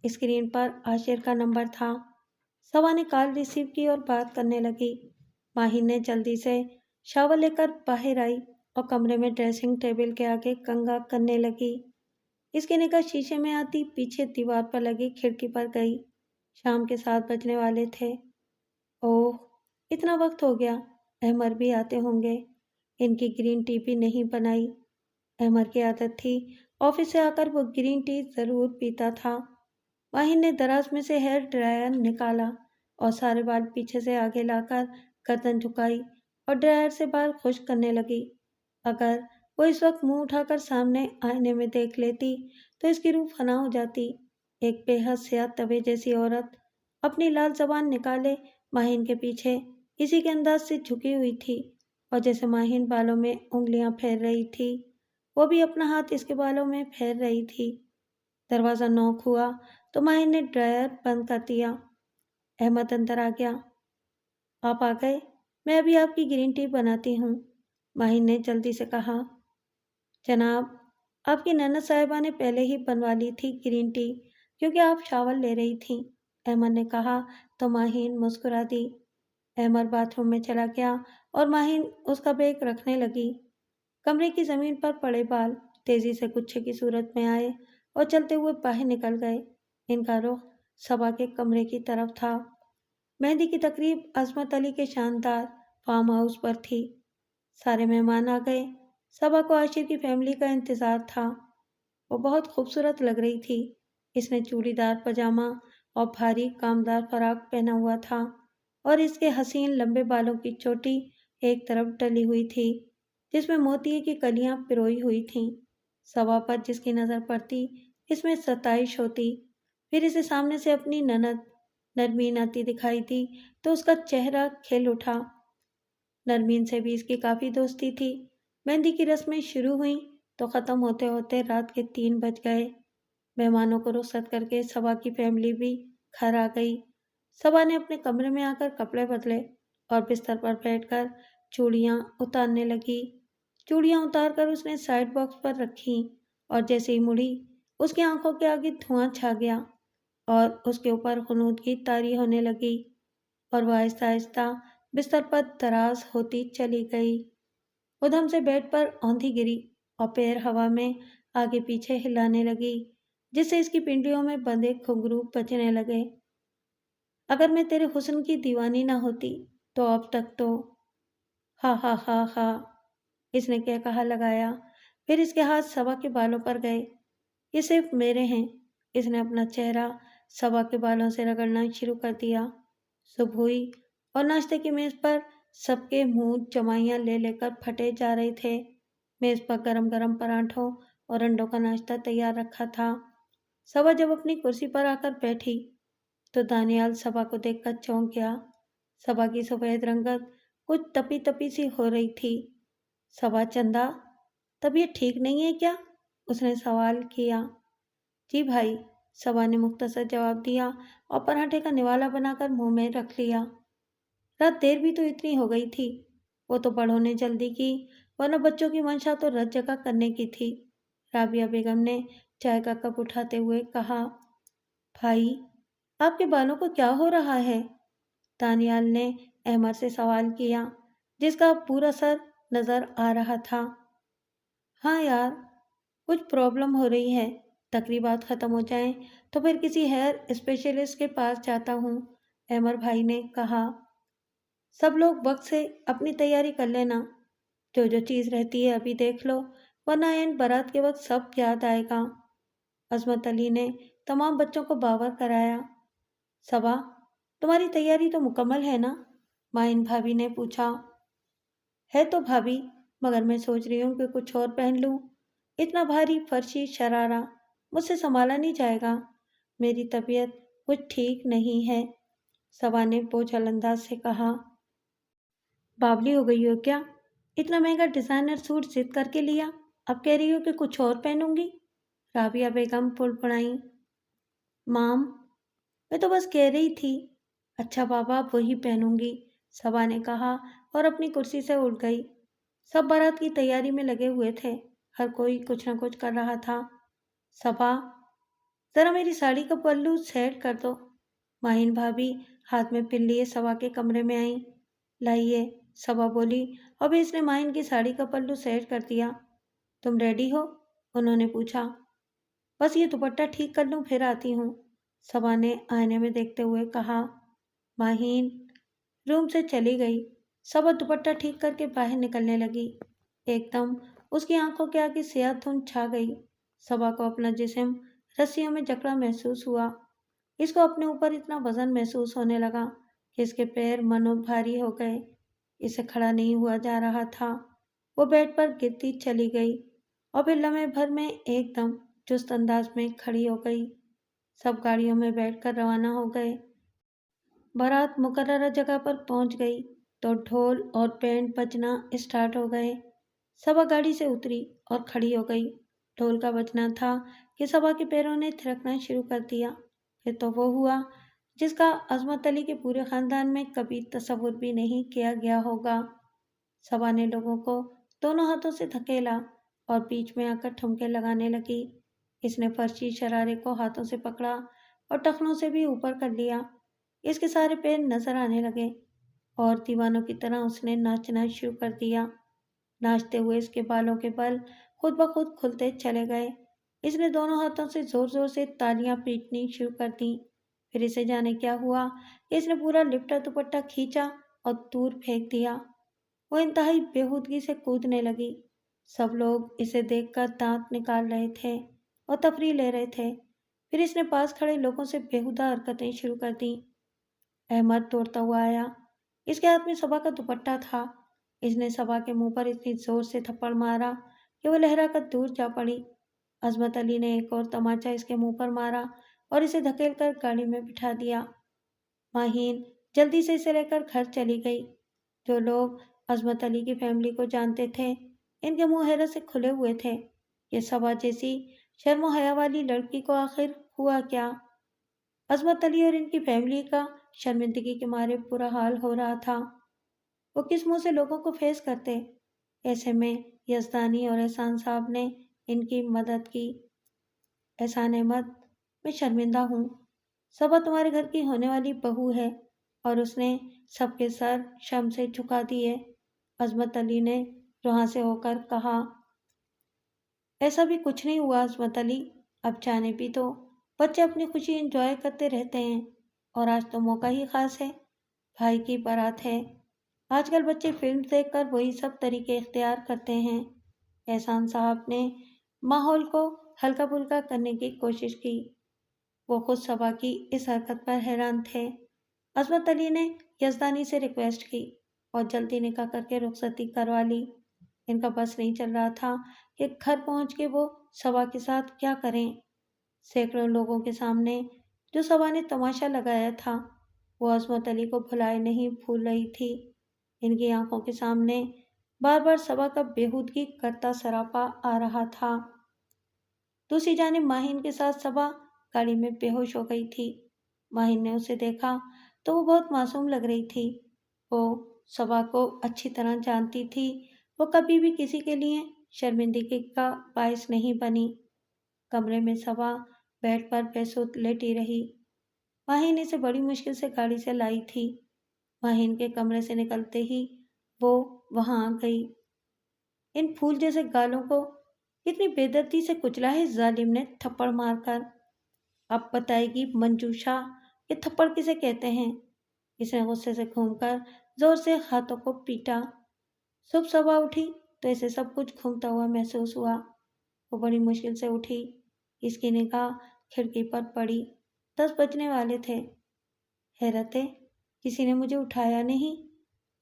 اسکرین پر عاشر کا نمبر تھا۔ صبا نے کال ریسیو کی اور بات کرنے لگی۔ ماہین نے جلدی سے شاور لے کر باہر آئی اور کمرے میں ڈریسنگ ٹیبل کے آگے کنگھا کرنے لگی۔ اس کی نگاہ شیشے میں آتی پیچھے دیوار پر لگی کھڑکی پر گئی۔ شام کے 7 بجنے والے تھے۔ اوہ، اتنا وقت ہو گیا، احمر بھی آتے ہوں گے۔ ان کی گرین ٹی بھی نہیں بنائی۔ احمر کی عادت تھی آفس سے آ کر وہ گرین ٹی ضرور پیتا تھا۔ ماہین نے دراز میں سے ہیئر ڈرائر نکالا اور سارے بال پیچھے سے آگے لا کر گردن جھکائی اور ڈرائر سے بال خشک کرنے لگی۔ اگر وہ اس وقت منہ اٹھا کر سامنے آئینے میں دیکھ لیتی تو اس کی روح فنا ہو جاتی۔ ایک بے حد سیاہ توے جیسی عورت اپنی لال زبان نکالے ماہین کے پیچھے اسی کے انداز سے جھکی ہوئی تھی، اور جیسے ماہین بالوں میں انگلیاں پھیر رہی تھی وہ بھی اپنا ہاتھ اس کے بالوں میں پھیر رہی تھی۔ دروازہ نوک ہوا تو ماہین نے ڈرائر بند کر دیا۔ احمد اندر آ گیا۔ آپ آ گئے، میں ابھی آپ کی گرین ٹی بناتی ہوں، ماہین نے جلدی سے کہا۔ جناب، آپ کی نند صاحبہ نے پہلے ہی بنوا لی تھی گرین ٹی کیونکہ آپ شاور لے رہی تھیں، احمد نے کہا تو ماہین مسکرا دی۔ احمد باتھ روم میں چلا گیا اور ماہین اس کا بیگ رکھنے لگی۔ کمرے کی زمین پر پڑے بال تیزی سے گچھے کی صورت میں آئے اور چلتے ہوئے باہر نکل گئے۔ ان کا رخ صبا کے کمرے کی طرف تھا۔ مہندی کی تقریب عصمت علی کے شاندار فارم ہاؤس پر تھی۔ سارے مہمان آ گئے۔ صبا کو عاشر کی فیملی کا انتظار تھا۔ وہ بہت خوبصورت لگ رہی تھی۔ اس نے چوڑی دار پاجامہ اور بھاری کامدار فراق پہنا ہوا تھا اور اس کے حسین لمبے بالوں کی چوٹی ایک طرف ڈلی ہوئی تھی جس میں موتیے کی کلیاں پروئی ہوئی تھیں۔ صبا پر جس کی نظر پڑتی اس میں ستائش ہوتی۔ پھر اسے سامنے سے اپنی نند نرمین آتی دکھائی دی تو اس کا چہرہ کھل اٹھا۔ نرمین سے بھی اس کی کافی دوستی تھی۔ مہندی کی رسمیں شروع ہوئیں تو ختم ہوتے ہوتے رات کے 3 بج گئے۔ مہمانوں کو رخصت کر کے صبا کی فیملی بھی گھر آ گئی۔ صبا نے اپنے کمرے میں آ کر کپڑے بدلے اور بستر پر بیٹھ کر چوڑیاں اتارنے لگی۔ چوڑیاں اتار کر اس نے سائڈ باکس پر رکھیں اور جیسے ہی مڑی اس کی آنکھوں کے آگے دھواں چھا گیا اور اس کے اوپر خنودگی طاری ہونے لگی اور وہ آہستہ آہستہ بستر پر دراز ہوتی چلی گئی۔ ادھم سے بیڈ پر اوندھی گری اور پیر ہوا میں آگے پیچھے ہلانے لگی جس سے اس کی پنڈلیوں میں بندھے گھنگرو بجنے لگے۔ اگر میں تیرے حسن کی دیوانی نہ ہوتی تو اب تک تو ہا ہا ہا ہا، اس نے کیا کہا لگایا۔ پھر اس کے ہاتھ صبا کے بالوں پر گئے۔ یہ صرف میرے ہیں، اس نے اپنا چہرہ صبا کے بالوں سے رگڑنا شروع کر دیا۔ صبح ہوئی اور ناشتے کی میز پر سب کے منہ جمائیاں لے لے کر پھٹے جا رہے تھے۔ میز پر گرم گرم پراٹھوں اور انڈوں کا ناشتہ تیار رکھا تھا۔ صبا جب اپنی کرسی پر آ کر بیٹھی تو دانیال صبا کو دیکھ کر چونک گیا۔ صبا کی سفید رنگت کچھ تپی تپی سی ہو رہی تھی۔ صبا چندا، طبیعت ٹھیک نہیں ہے کیا؟ اس نے سوال کیا۔ جی بھائی، صبا نے مختصر جواب دیا اور پراٹھے کا نوالا بنا کر منہ میں رکھ لیا۔ رات دیر بھی تو اتنی ہو گئی تھی، وہ تو بڑوں نے جلدی کی ورنہ بچوں کی منشا تو رت جگہ کرنے کی تھی۔ رابعہ بیگم نے چائے کا کپ اٹھاتے ہوئے کہا۔ بھائی، آپ کے بالوں کو کیا ہو رہا ہے؟ دانیال نے احمد سے سوال کیا جس کا پورا سر نظر آ رہا تھا۔ ہاں یار، کچھ پرابلم ہو رہی ہے، تقریبات ختم ہو جائیں تو پھر کسی ہیئر اسپیشلسٹ کے پاس جاتا ہوں، احمد بھائی نے کہا۔ سب لوگ وقت سے اپنی تیاری کر لینا، جو چیز رہتی ہے ابھی دیکھ لو ورنہ اینڈ بارات کے وقت سب یاد آئے گا۔ عصمت علی نے تمام بچوں کو باور کرایا۔ صبا، تمہاری تیاری تو مکمل ہے نا؟ ماہین بھابھی نے پوچھا۔ ہے تو بھابھی، مگر میں سوچ رہی ہوں کہ کچھ اور پہن لوں۔ اتنا بھاری فرشی شرارہ مجھ سے سنبھالا نہیں جائے گا۔ میری طبیعت کچھ ٹھیک نہیں ہے، صبا نے بوجھل انداز سے کہا۔ بابلی ہو گئی ہو کیا؟ اتنا مہنگا ڈیزائنر سوٹ ضد کر کے لیا، اب کہہ رہی ہو کہ کچھ اور پہنوں گی؟ رابعہ بیگم پڑپڑائیں۔ مام، میں تو بس کہہ رہی تھی۔ اچھا بابا، وہی پہنوں گی، صبا نے کہا اور اپنی کرسی سے اٹھ گئی۔ سب بارات کی تیاری میں لگے ہوئے تھے، ہر کوئی کچھ نہ کچھ کر رہا تھا۔ صبا، ذرا میری ساڑی کا پلو سیٹ کر دو۔ ماہین بھابھی ہاتھ میں پن لیے صبا کے کمرے میں آئیں۔ لائیے، صبا بولی اور بھی اس نے ماہین کی ساڑی کا پلو سیٹ کر دیا۔ تم ریڈی ہو؟ انہوں نے پوچھا۔ بس یہ دوپٹہ ٹھیک کر لوں پھر آتی ہوں، صبا نے آئینے میں دیکھتے ہوئے کہا۔ ماہین روم سے چلی گئی۔ صبا دوپٹہ ٹھیک کر کے باہر نکلنے لگی۔ ایک دم اس کی آنکھوں کے آگے سیاہ دھند چھا گئی۔ صبا کو اپنا جسم رسیوں میں جکڑا محسوس ہوا۔ اس کو اپنے اوپر اتنا وزن محسوس ہونے لگا کہ اس کے پیر منو بھاری ہو گئے۔ اسے کھڑا نہیں ہوا جا رہا تھا۔ وہ بیڈ پر گرتی چلی گئی اور پھر لمحے بھر میں ایک دم چست انداز میں کھڑی ہو گئی۔ سب گاڑیوں میں بیٹھ کر روانہ ہو گئے۔ بارات مقررہ جگہ پر پہنچ گئی تو ڈھول اور بینڈ بجنا اسٹارٹ ہو گئے۔ صبا گاڑی سے اتری اور کھڑی ہو گئی۔ ڈھول کا بجنا تھا کہ صبا کے پیروں نے تھرکنا شروع کر دیا۔ پھر تو وہ ہوا جس کا عصمت علی کے پورے خاندان میں کبھی تصور بھی نہیں کیا گیا ہوگا۔ صبا نے لوگوں کو دونوں ہاتھوں سے دھکیلا اور بیچ میں آ کر ٹھمکے لگانے لگی۔ اس نے فرشی شرارے کو ہاتھوں سے پکڑا اور ٹخنوں سے بھی اوپر کر لیا۔ اس کے سارے پیر نظر آنے لگے اور دیوانوں کی طرح اس نے ناچنا شروع کر دیا۔ ناچتے ہوئے اس کے بالوں کے بل خود بخود کھلتے چلے گئے۔ اس نے دونوں ہاتھوں سے زور زور سے تالیاں پیٹنی شروع کر دیں۔ پھر اسے جانے کیا ہوا کہ اس نے پورا لپٹا دوپٹہ کھینچا اور دور پھینک دیا۔ وہ انتہائی بےہودگی سے کودنے لگی۔ سب لوگ اسے دیکھ کر دانت نکال رہے تھے اور تفریح لے رہے تھے۔ پھر اس نے پاس کھڑے لوگوں سے بےہودہ حرکتیں شروع کر دیں۔ احمد دوڑتا ہوا آیا۔ اس کے ہاتھ میں صبا کا دوپٹہ تھا۔ اس نے صبا کے منہ پر اتنی زور سے تھپڑ مارا کہ وہ لہرا کر دور جا پڑی۔ عصمت علی نے ایک اور تماچا اس کے منہ پر مارا اور اسے دھکیل کر گاڑی میں بٹھا دیا۔ ماہین جلدی سے اسے لے کر گھر چلی گئی۔ جو لوگ عصمت علی کی فیملی کو جانتے تھے ان کے منہ حیرت سے کھلے ہوئے تھے کہ صبا جیسی شرم و حیا والی لڑکی کو آخر ہوا کیا۔ عصمت علی اور ان کی فیملی کا شرمندگی کے مارے برا حال ہو رہا تھا۔ وہ کس منہ سے لوگوں کو فیس کرتے؟ ایسے میں یزدانی اور احسان صاحب نے ان کی مدد کی۔ احسان احمد، میں شرمندہ ہوں۔ صبا تمہارے گھر کی ہونے والی بہو ہے اور اس نے سب کے سر شرم سے جھکا دیے، عصمت علی نے رہا سے ہو کر کہا۔ ایسا بھی کچھ نہیں ہوا عصمت علی، اب جانے بھی تو، بچے اپنی خوشی انجوائے کرتے رہتے ہیں اور آج تو موقع ہی خاص ہے، بھائی کی بارات ہے۔ آج کل بچے فلم دیکھ کر وہی سب طریقے اختیار کرتے ہیں۔ احسان صاحب نے ماحول کو ہلکا پھلکا کرنے کی کوشش کی۔ وہ خود صبا کی اس حرکت پر حیران تھے۔ عصمت علی نے یزدانی سے ریکویسٹ کی اور جلدی نکاح کر کے رخصتی کروا لی۔ ان کا بس نہیں چل رہا تھا کہ گھر پہنچ کے وہ صبا کے ساتھ کیا کریں۔ سینکڑوں لوگوں کے سامنے جو صبا نے تماشا لگایا تھا وہ عصمت علی کو بھلائے نہیں بھول رہی تھی۔ ان کی آنکھوں کے سامنے بار بار صبا کا بےہودگی کرتا سراپا آ رہا تھا۔ دوسری جانب ماہین کے ساتھ صبا گاڑی میں بے ہوش ہو گئی تھی۔ ماہین نے اسے دیکھا تو وہ بہت معصوم لگ رہی تھی۔ وہ صبا کو اچھی طرح جانتی تھی، وہ کبھی بھی کسی کے لیے شرمندگی کا باعث نہیں بنی۔ کمرے میں صبا بیڈ پر بے سود لیٹی رہی۔ ماہین اسے بڑی مشکل سے گاڑی سے لائی تھی۔ ماہین کے کمرے سے نکلتے ہی وہ وہاں آ گئی۔ ان پھول جیسے گالوں کو اتنی بے دردی سے کچلا ہے ظالم نے تھپڑ مار کر۔ اب بتائے گی منجوشا کہ تھپڑ کسے کہتے ہیں۔ اس نے غصے سے گھوم کر زور سے ہاتھوں کو پیٹا۔ صبح صبح اٹھی تو اسے سب کچھ گھومتا ہوا محسوس ہوا۔ وہ بڑی مشکل سے اٹھی۔ اس کی نگاہ کھڑکی پر پڑی۔ 10 بجنے والے تھے۔ حیرت ہے، کسی نے مجھے اٹھایا نہیں،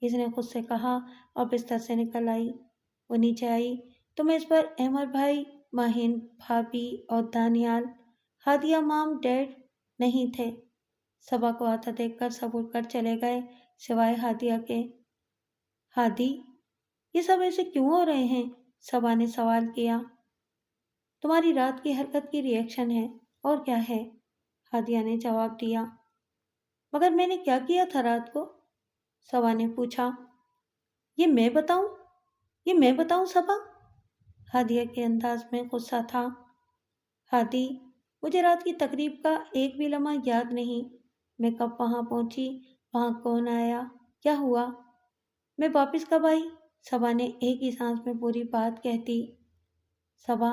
اس نے خود سے کہا اور بستر سے نکل آئی۔ وہ نیچے آئی تو میز پر احمد بھائی، ماہین بھابھی اور دانیال، ہادیہ مام ڈیڈ نہیں تھے۔ صبا کو آتا دیکھ کر سب اٹھ کر چلے گئے سوائے ہادیہ کے۔ ہادی، یہ سب ایسے کیوں ہو رہے ہیں؟ صبا نے سوال کیا۔ تمہاری رات کی حرکت کی ری ایکشن ہے، اور کیا ہے؟ ہادیہ نے جواب دیا۔ مگر میں نے کیا کیا تھا رات کو؟ صبا نے پوچھا۔ یہ میں بتاؤں صبا؟ ہادیہ کے انداز میں غصہ تھا۔ ہادی، مجھے رات کی تقریب کا ایک بھی لمحہ یاد نہیں۔ میں کب وہاں پہنچی، وہاں کون آیا، کیا ہوا، میں واپس کب آئی؟ صبا نے ایک ہی سانس میں پوری بات کہتی۔ صبا،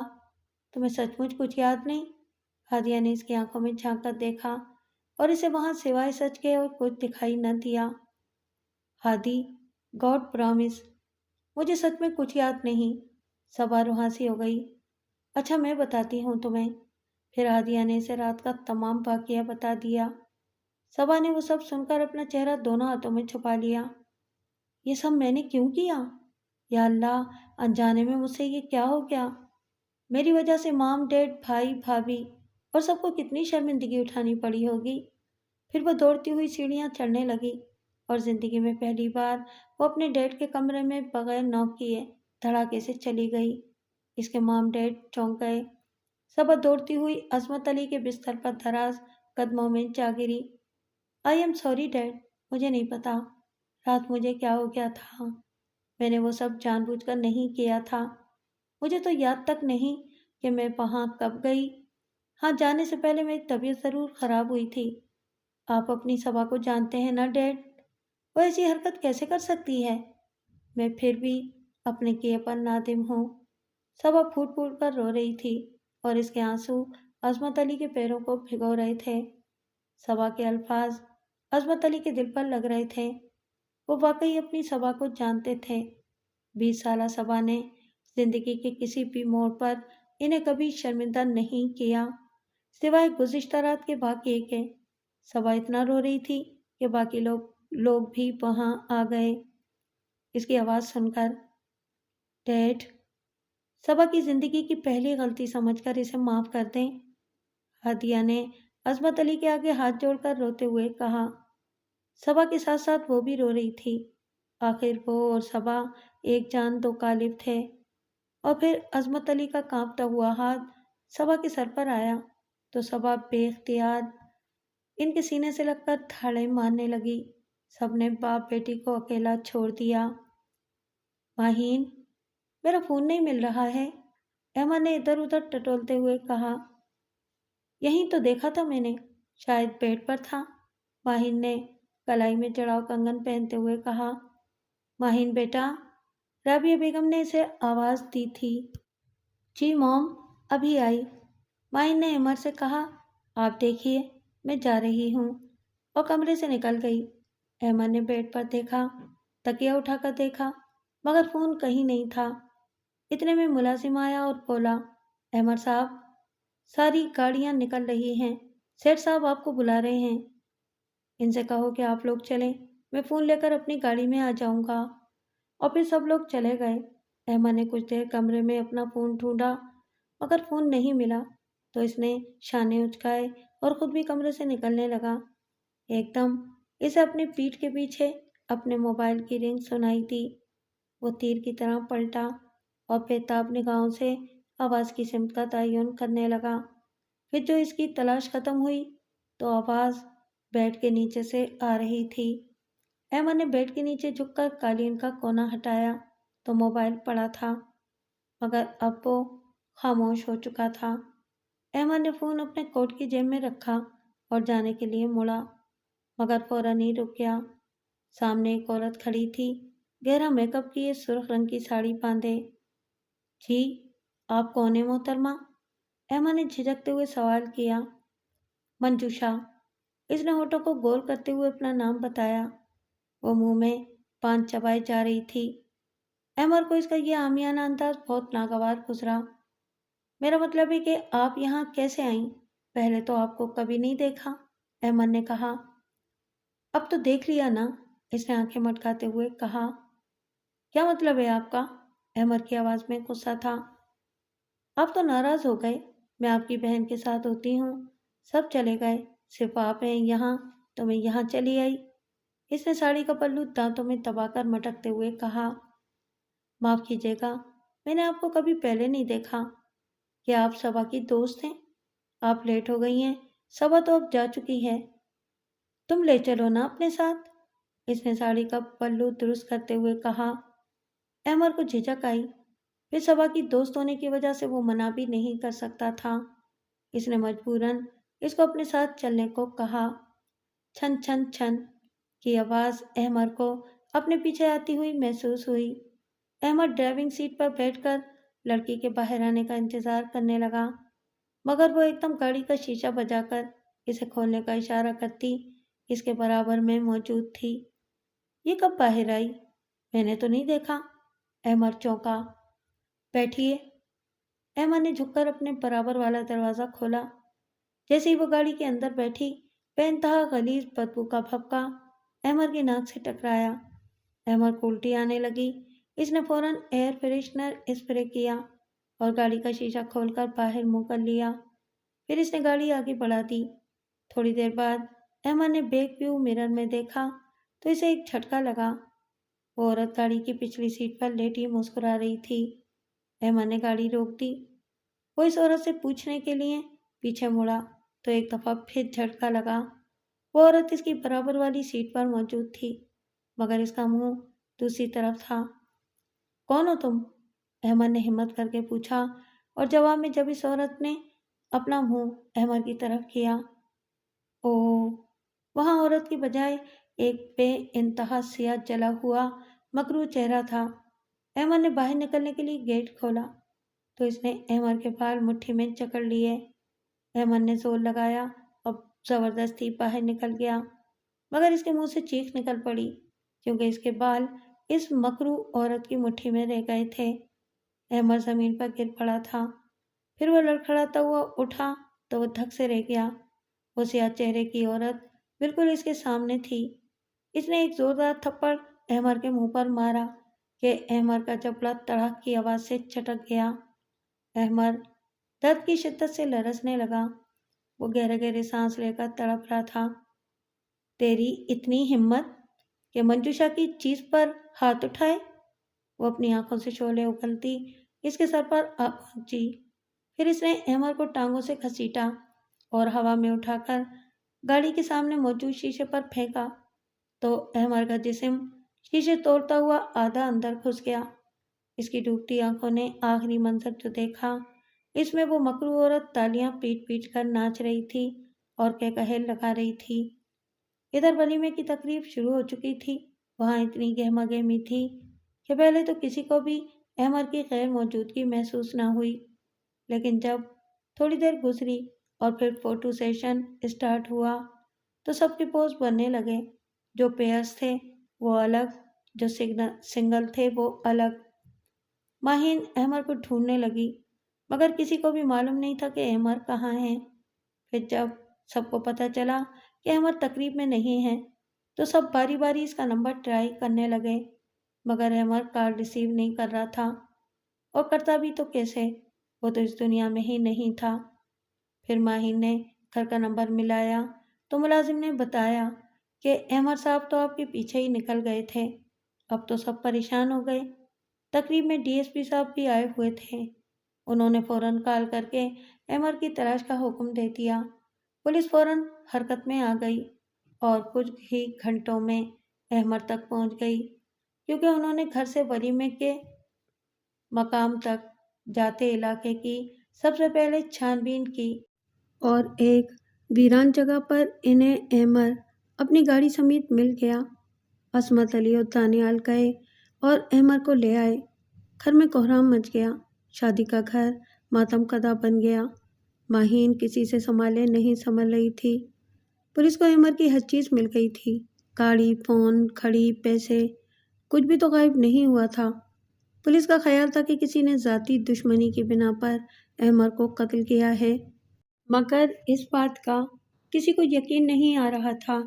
تمہیں سچ مچ کچھ یاد نہیں؟ ہادیہ نے اس کی آنکھوں میں جھانک کر دیکھا اور اسے وہاں سوائے سچ کے اور کچھ دکھائی نہ دیا۔ ہادی، گاڈ پرامس، مجھے سچ میں کچھ یاد نہیں۔ صبا روحاسی ہو گئی۔ اچھا، میں بتاتی ہوں تمہیں۔ پھر ہادیہ نے اسے رات کا تمام واقعہ بتا دیا۔ صبا نے وہ سب سن کر اپنا چہرہ دونوں ہاتھوں میں چھپا لیا۔ یہ سب میں نے کیوں کیا؟ یا اللہ، انجانے میں مجھ سے یہ کیا ہو گیا؟ میری وجہ سے مام ڈیڈ، بھائی بھابھی اور سب کو کتنی شرمندگی اٹھانی پڑی ہوگی۔ پھر وہ دوڑتی ہوئی سیڑھیاں چڑھنے لگی اور زندگی میں پہلی بار وہ اپنے ڈیڈ کے کمرے میں بغیر نوک کیے دھڑاکے سے چلی گئی۔ اس کے مام ڈیڈ چونک گئے۔ صبا دوڑتی ہوئی عصمت علی کے بستر پر دراز قدموں میں جا گری۔ آئی ایم سوری ڈیڈ، مجھے نہیں پتا رات مجھے کیا ہو گیا تھا۔ میں نے وہ سب جان بوجھ کر نہیں کیا تھا۔ مجھے تو یاد تک نہیں کہ میں وہاں کب گئی۔ ہاں، جانے سے پہلے میری طبیعت ضرور خراب ہوئی تھی۔ آپ اپنی صبا کو جانتے ہیں نا ڈیڈ، وہ ایسی حرکت کیسے کر سکتی ہے؟ میں پھر بھی اپنے کیے پر نادم ہوں۔ صبا پھوٹ پھوٹ کر رو رہی تھی اور اس کے آنسو عصمت علی کے پیروں کو بھگو رہے تھے۔ صبا کے الفاظ عصمت علی کے دل پر لگ رہے تھے۔ وہ واقعی اپنی صبا کو جانتے تھے۔ 20 سالہ صبا نے زندگی کے کسی بھی موڑ پر انہیں کبھی شرمندہ نہیں کیا سوائے گزشتہ رات کے واقعے کے۔ صبا اتنا رو رہی تھی کہ باقی لوگ بھی وہاں آ گئے اس کی آواز سن کر۔ ڈیڈ، صبا کی زندگی کی پہلی غلطی سمجھ کر اسے معاف کر دیں، ہادیہ نے عصمت علی کے آگے ہاتھ جوڑ کر روتے ہوئے کہا۔ صبا کے ساتھ ساتھ وہ بھی رو رہی تھی۔ آخر وہ اور صبا ایک جان دو قالب تھے۔ اور پھر عصمت علی کا کانپتا ہوا ہاتھ صبا کے سر پر آیا تو صبا بے اختیار ان کے سینے سے لگ کر دھاڑیں مارنے لگی۔ سب نے باپ بیٹی کو اکیلا چھوڑ دیا۔ ماہین، میرا فون نہیں مل رہا ہے، احمد نے ادھر ادھر ٹٹولتے ہوئے کہا۔ یہیں تو دیکھا تھا میں نے، شاید بیڈ پر تھا، ماہین نے کلائی میں جڑاؤ کنگن پہنتے ہوئے کہا۔ ماہین بیٹا، رابعہ بیگم نے اسے آواز دی تھی۔ جی موم، ابھی آئی، ماہین نے احمد سے کہا۔ آپ دیکھیے، میں جا رہی ہوں، اور کمرے سے نکل گئی۔ احمد نے بیڈ پر دیکھا، تکیہ اٹھا کر دیکھا، مگر فون کہیں نہیں تھا۔ اتنے میں ملازم آیا اور بولا، احمد صاحب، ساری گاڑیاں نکل رہی ہیں، سیٹھ صاحب آپ کو بلا رہے ہیں، ان سے کہو کہ آپ لوگ چلیں، میں فون لے کر اپنی گاڑی میں آ جاؤں گا۔ اور پھر سب لوگ چلے گئے۔ احمد نے کچھ دیر کمرے میں اپنا فون ڈھونڈا مگر فون نہیں ملا تو اس نے شانے اچکائے اور خود بھی کمرے سے نکلنے لگا۔ ایک دم اسے اپنی پیٹھ کے پیچھے اپنے موبائل کی رنگ سنائی دی۔ وہ تیر کی طرح پلٹا اور بےتاب نگاہوں سے آواز کی سمت کا تعین کرنے لگا۔ پھر جو اس کی تلاش ختم ہوئی تو آواز بیڈ کے نیچے سے آ رہی تھی۔ احمد نے بیڈ کے نیچے جھک کر قالین کا کونا ہٹایا تو موبائل پڑا تھا، مگر اب وہ خاموش ہو چکا تھا۔ احمد نے فون اپنے کوٹ کی جیب میں رکھا اور جانے کے لیے مڑا، مگر فوراً ہی رک گیا۔ سامنے ایک عورت کھڑی تھی، گہرا میک اپ کیے، سرخ رنگ کی ساڑی باندھے۔ جی، آپ کون ہیں محترمہ؟ احمد نے جھجکتے ہوئے سوال کیا۔ منجوشا، اس نے ہونٹوں کو گول کرتے ہوئے اپنا نام بتایا۔ وہ منہ میں پان چبائے جا رہی تھی۔ احمد کو اس کا یہ عامیانہ انداز بہت ناگوار گزرا۔ میرا مطلب ہے کہ آپ یہاں کیسے آئیں؟ پہلے تو آپ کو کبھی نہیں دیکھا، احمد نے کہا۔ اب تو دیکھ لیا نا، اس نے آنکھیں مٹکاتے ہوئے کہا۔ کیا مطلب ہے آپ کا؟ احمد کی آواز میں غصہ تھا۔ آپ تو ناراض ہو گئے، میں آپ کی بہن کے ساتھ ہوتی ہوں، سب چلے گئے، صرف آپ ہیں یہاں، تو میں یہاں چلی آئی۔ اس نے ساڑی کا پلو دانتوں میں دبا کر مٹکتے ہوئے کہا۔ معاف کیجیے گا، میں نے آپ کو کبھی پہلے نہیں دیکھا۔ کیا آپ صبا کی دوست ہیں؟ آپ لیٹ ہو گئی ہیں، صبا تو اب جا چکی ہے۔ تم لے چلو نا اپنے ساتھ، اس نے ساڑی کا پلو درست کرتے ہوئے کہا۔ احمد کو جھجک آئی، پھر صبا کی دوست ہونے کی وجہ سے وہ منع بھی نہیں کر سکتا تھا۔ اس نے مجبوراً اس کو اپنے ساتھ چلنے کو کہا۔ چھن چھن چھن کی آواز احمد کو اپنے پیچھے آتی ہوئی محسوس ہوئی۔ احمد ڈرائیونگ سیٹ پر بیٹھ کر لڑکی کے باہر آنے کا انتظار کرنے لگا، مگر وہ ایک دم گاڑی کا شیشہ بجا کر اسے کھولنے کا اشارہ کرتی اس کے برابر میں موجود تھی۔ یہ کب باہر آئی؟ میں نے تو نہیں دیکھا، احمد چونکا۔ بیٹھیے، احمد نے جھک کر اپنے برابر والا دروازہ کھولا۔ جیسے ہی وہ گاڑی کے اندر بیٹھی، بے انتہا غلیظ بدبو کا بھپکا احمد کی ناک سے ٹکرایا۔ احمد کو الٹی آنے لگی۔ اس نے فوراً ایئر فریشنر اسپرے کیا اور گاڑی کا شیشہ کھول کر باہر منہ کر لیا۔ پھر اس نے گاڑی آگے بڑھا دی۔ تھوڑی دیر بعد احمد نے بیک ویو مرر میں دیکھا تو اسے ایک جھٹکا لگا۔ وہ عورت گاڑی کی پچھلی سیٹ پر لیٹی مسکرا رہی تھی۔ احمد نے گاڑی روک دی۔ وہ اس عورت سے پوچھنے کے لیے پیچھے مڑا تو ایک دفعہ پھر جھٹکا لگا۔ وہ عورت اس کی برابر والی سیٹ پر موجود تھی، مگر اس کا منہ دوسری طرف تھا۔ کون ہو تم؟ احمد نے ہمت کر کے پوچھا، اور جواب میں جب اس عورت نے اپنا منہ احمد کی طرف کیا۔ اوہ، وہاں عورت کی بجائے ایک بے انتہا سیاہ جلا ہوا مکروہ چہرہ تھا۔ احمد نے باہر نکلنے کے لیے گیٹ کھولا تو اس نے احمد کے بال مٹھی میں جکڑ لیے۔ احمد نے زور لگایا اور زبردستی باہر نکل گیا، مگر اس کے منہ سے چیخ نکل پڑی کیونکہ اس کے بال اس مکروہ عورت کی مٹھی میں رہ گئے تھے۔ احمد زمین پر گر پڑا تھا۔ پھر وہ لڑکھڑاتا ہوا اٹھا تو وہ دھک سے رہ گیا۔ وہ سیاہ چہرے کی عورت بالکل اس کے سامنے تھی۔ اس نے ایک زوردار تھپڑ احمد کے منہ پر مارا کہ احمد کا جبڑا تڑاک کی آواز سے چٹک گیا۔ احمد درد کی شدت سے لرزنے لگا۔ وہ گہرے گہرے سانس لے کر تڑپ رہا تھا۔ تیری اتنی ہمت کہ منجوشا کی چیز پر ہاتھ اٹھائے؟ وہ اپنی آنکھوں سے شعلے اگلتی اس کے سر پر آ پہنچی۔ پھر اس نے احمد کو ٹانگوں سے گھسیٹا اور ہوا میں اٹھا کر گاڑی کے سامنے موجود شیشے پر پھینکا تو احمد کا جسم شیشے توڑتا ہوا آدھا اندر گھس گیا۔ اس کی ڈوبتی آنکھوں نے آخری منظر جو دیکھا، اس میں وہ مکروہ عورت تالیاں پیٹ پیٹ کر ناچ رہی تھی اور کہکہے لگا رہی تھی۔ ادھر ولیمے کی تقریب شروع ہو چکی تھی۔ وہاں اتنی گہما گہمی تھی کہ پہلے تو کسی کو بھی احمد کی غیر موجودگی محسوس نہ ہوئی، لیکن جب تھوڑی دیر گزری اور پھر فوٹو سیشن اسٹارٹ ہوا تو سب کے پوز بننے لگے۔ جو پیئرز تھے وہ الگ، جو سنگل تھے وہ الگ۔ ماہین احمد کو ڈھونڈنے لگی، مگر کسی کو بھی معلوم نہیں تھا کہ احمد کہاں ہے۔ پھر جب سب کو پتہ چلا کہ احمد تقریب میں نہیں ہے تو سب باری باری اس کا نمبر ٹرائی کرنے لگے، مگر احمد کال ریسیو نہیں کر رہا تھا، اور کرتا بھی تو کیسے، وہ تو اس دنیا میں ہی نہیں تھا۔ پھر ماہین نے گھر کا نمبر ملایا تو ملازم نے بتایا کہ احمد صاحب تو آپ کے پیچھے ہی نکل گئے تھے۔ اب تو سب پریشان ہو گئے۔ تقریب میں ڈی ایس پی صاحب بھی آئے ہوئے تھے۔ انہوں نے فوراً کال کر کے احمد کی تلاش کا حکم دے دیا۔ پولیس فوراً حرکت میں آ گئی اور کچھ ہی گھنٹوں میں احمد تک پہنچ گئی، کیونکہ انہوں نے گھر سے ولیمے کے مقام تک جاتے علاقے کی سب سے پہلے چھان بین کی، اور ایک ویران جگہ پر انہیں احمد اپنی گاڑی سمیت مل گیا۔ عصمت علی اور دانیال گئے اور احمد کو لے آئے۔ گھر میں کوہرام مچ گیا۔ شادی کا گھر ماتم کدا بن گیا۔ ماہین کسی سے سنبھالے نہیں سنبھل رہی تھی۔ پولیس کو احمد کی ہر چیز مل گئی تھی، گاڑی، فون، کھڑی، پیسے، کچھ بھی تو غائب نہیں ہوا تھا۔ پولیس کا خیال تھا کہ کسی نے ذاتی دشمنی کی بنا پر احمر کو قتل کیا ہے، مگر اس بات کا کسی کو یقین نہیں آ رہا تھا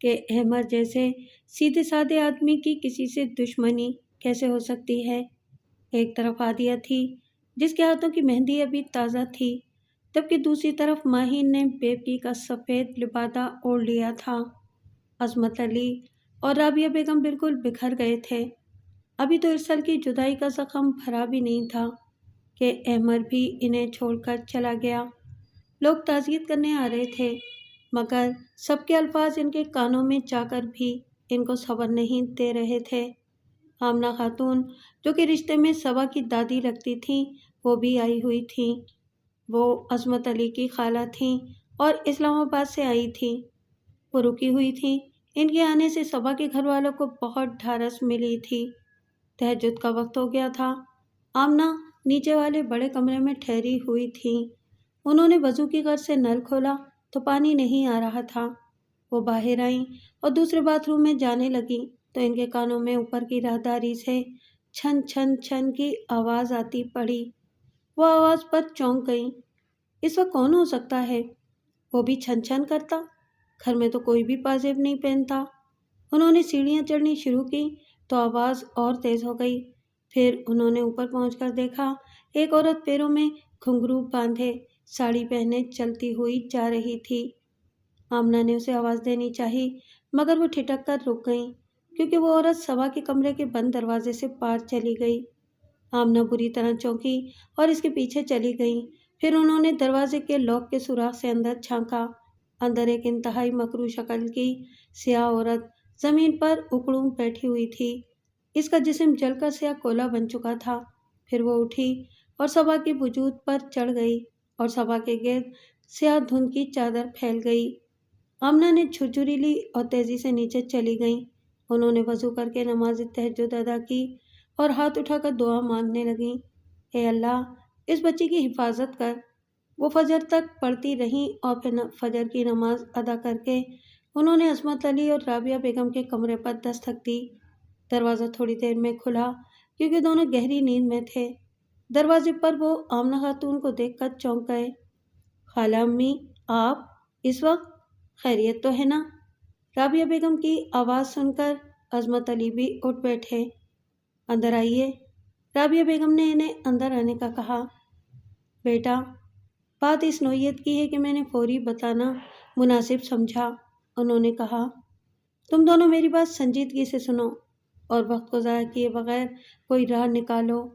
کہ احمر جیسے سیدھے سادے آدمی کی کسی سے دشمنی کیسے ہو سکتی ہے۔ ایک طرف عادیہ تھی جس کے ہاتھوں کی مہندی ابھی تازہ تھی، جبکہ دوسری طرف ماہین نے بیوی کا سفید لبادہ اوڑھ لیا تھا۔ عصمت علی اور رابعہ بیگم بالکل بکھر گئے تھے۔ ابھی تو ارسل کی جدائی کا زخم بھرا بھی نہیں تھا کہ احمر بھی انہیں چھوڑ کر چلا گیا۔ لوگ تعزیت کرنے آ رہے تھے، مگر سب کے الفاظ ان کے کانوں میں جا کر بھی ان کو صبر نہیں دے رہے تھے۔ آمنہ خاتون جو کہ رشتے میں صبا کی دادی لگتی تھیں، وہ بھی آئی ہوئی تھیں۔ وہ عصمت علی کی خالہ تھیں اور اسلام آباد سے آئی تھیں۔ وہ رکی ہوئی تھیں۔ ان کے آنے سے صبا کے گھر والوں کو بہت ڈھارس ملی تھی۔ تہجد کا وقت ہو گیا تھا۔ آمنہ نیچے والے بڑے کمرے میں ٹھہری ہوئی تھیں۔ انہوں نے وضو کی غرض سے نل کھولا تو پانی نہیں آ رہا تھا۔ وہ باہر آئیں اور دوسرے باتھ روم میں جانے لگیں تو ان کے کانوں میں اوپر کی راہداری سے چھن چھن چھن کی آواز آتی پڑی۔ وہ آواز پر چونک گئیں۔ اس وقت کون ہو سکتا ہے؟ وہ بھی چھن چھن کرتا؟ گھر میں تو کوئی بھی پازیب نہیں پہنتا۔ انہوں نے سیڑھیاں چڑھنی شروع کی تو آواز اور تیز ہو گئی۔ پھر انہوں نے اوپر پہنچ کر دیکھا ایک عورت پیروں میں گھنگرو باندھے ساڑی پہنے چلتی ہوئی جا رہی تھی۔ آمنہ نے اسے آواز دینی چاہی، مگر وہ ٹھٹک کر رک گئیں کیونکہ وہ عورت صبا کے کمرے کے بند دروازے سے پار چلی گئی۔ آمنہ بری طرح چونکی اور اس کے پیچھے چلی گئیں۔ پھر انہوں نے دروازے کے لاک کے سوراخ سے اندر جھانکا۔ اندر ایک انتہائی مکروہ شکل کی سیاہ عورت زمین پر اکڑوں بیٹھی ہوئی تھی۔ اس کا جسم جل کر سیاہ کولا بن چکا تھا۔ پھر وہ اٹھی اور صبا کے وجود پر چڑھ گئی اور صبا کے گرد سیاہ دھند کی چادر پھیل گئی۔ آمنہ نے جھرجھری لی اور تیزی سے نیچے چلی گئیں۔ انہوں نے وضو کر کے نماز تہجد ادا کی اور ہاتھ اٹھا کر دعا مانگنے لگیں۔ اے اللہ، اس بچی کی حفاظت کر۔ وہ فجر تک پڑھتی رہیں اور پھر فجر کی نماز ادا کر کے انہوں نے عصمت علی اور رابعہ بیگم کے کمرے پر دستک دی۔ دروازہ تھوڑی دیر میں کھلا کیونکہ دونوں گہری نیند میں تھے۔ دروازے پر وہ آمنہ خاتون کو دیکھ کر چونک گئے۔ خالہ امی، آپ اس وقت؟ خیریت تو ہے نا؟ رابعہ بیگم کی آواز سن کر عصمت علی بھی اٹھ بیٹھے۔ اندر آئیے، رابعہ بیگم نے انہیں اندر آنے کا کہا۔ بیٹا، بات اس نوعیت کی ہے کہ میں نے فوری بتانا مناسب سمجھا، انہوں نے کہا۔ تم دونوں میری بات سنجیدگی سے سنو اور وقت کو ضائع کیے بغیر کوئی راہ نکالو۔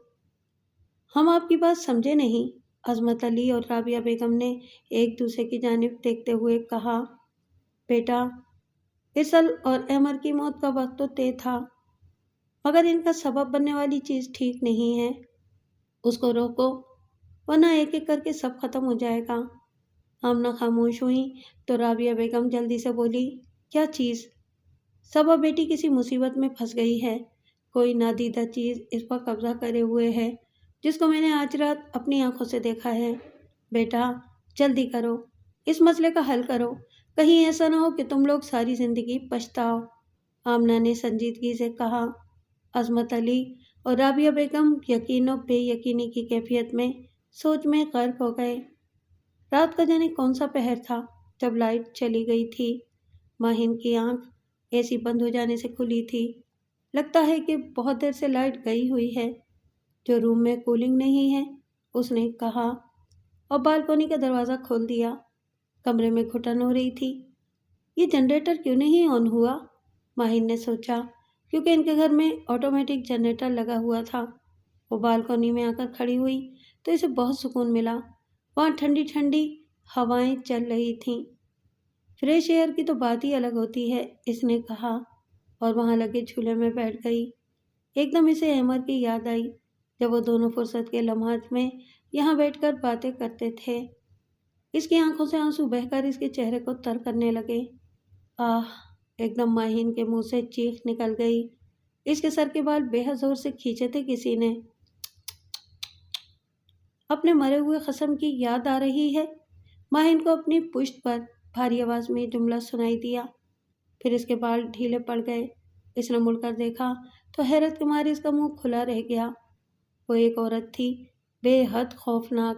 ہم آپ کی بات سمجھے نہیں، عصمت علی اور رابعہ بیگم نے ایک دوسرے کی جانب دیکھتے ہوئے کہا۔ بیٹا، ارسل اور احمر کی موت کا وقت تو طے تھا، مگر ان کا سبب بننے والی چیز ٹھیک نہیں ہے۔ اس کو روکو ورنہ ایک ایک کر کے سب ختم ہو جائے گا۔ آمنہ خاموش ہوئیں تو رابعہ بیگم جلدی سے بولی، کیا چیز؟ صبا بیٹی کسی مصیبت میں پھنس گئی ہے۔ کوئی نادیدہ چیز اس پر قبضہ کرے ہوئے ہے جس کو میں نے آج رات اپنی آنکھوں سے دیکھا ہے۔ بیٹا، جلدی کرو، اس مسئلے کا حل کرو، کہیں ایسا نہ ہو کہ تم لوگ ساری زندگی پچھتاؤ، آمنہ نے سنجیدگی سے کہا۔ عصمت علی اور رابعہ بیگم یقین و بے یقینی کی کیفیت میں سوچ میں غرق ہو گئے۔ رات کا جانے کون سا پہر تھا جب لائٹ چلی گئی تھی۔ ماہین کی آنکھ اے سی بند ہو جانے سے کھلی تھی۔ لگتا ہے کہ بہت دیر سے لائٹ گئی ہوئی ہے، جو روم میں کولنگ نہیں ہے، اس نے کہا اور بالکونی کا دروازہ کھول دیا۔ کمرے میں گھٹن ہو رہی تھی۔ یہ جنریٹر کیوں نہیں آن ہوا؟ ماہین نے سوچا، کیونکہ ان کے گھر میں آٹومیٹک جنریٹر لگا ہوا تھا۔ وہ بالکونی میں آ کر کھڑی ہوئی تو اسے بہت سکون ملا۔ وہاں ٹھنڈی ٹھنڈی ہوائیں چل رہی تھیں۔ فریش ایئر کی تو بات ہی الگ ہوتی ہے، اس نے کہا اور وہاں لگے جھولے میں بیٹھ گئی۔ ایک دم اسے احمر کی یاد آئی جب وہ دونوں فرصت کے لمحات میں یہاں بیٹھ کر باتیں کرتے تھے۔ اس کی آنکھوں سے آنسو بہہ کر اس کے چہرے کو تر کرنے لگے۔ آہ! ایک دم ماہین کے منہ سے چیخ نکل گئی۔ اس کے سر کے بال بے حد زور سے کھینچے تھے کسی نے۔ اپنے مرے ہوئے خصم کی یاد آ رہی ہے؟ ماہین کو اپنی پشت پر بھاری آواز میں یہ جملہ سنائی دیا۔ پھر اس کے بال ڈھیلے پڑ گئے۔ اس نے مڑ کر دیکھا تو حیرت کے مارے اس کا منہ کھلا رہ گیا۔ وہ ایک عورت تھی، بے حد خوفناک۔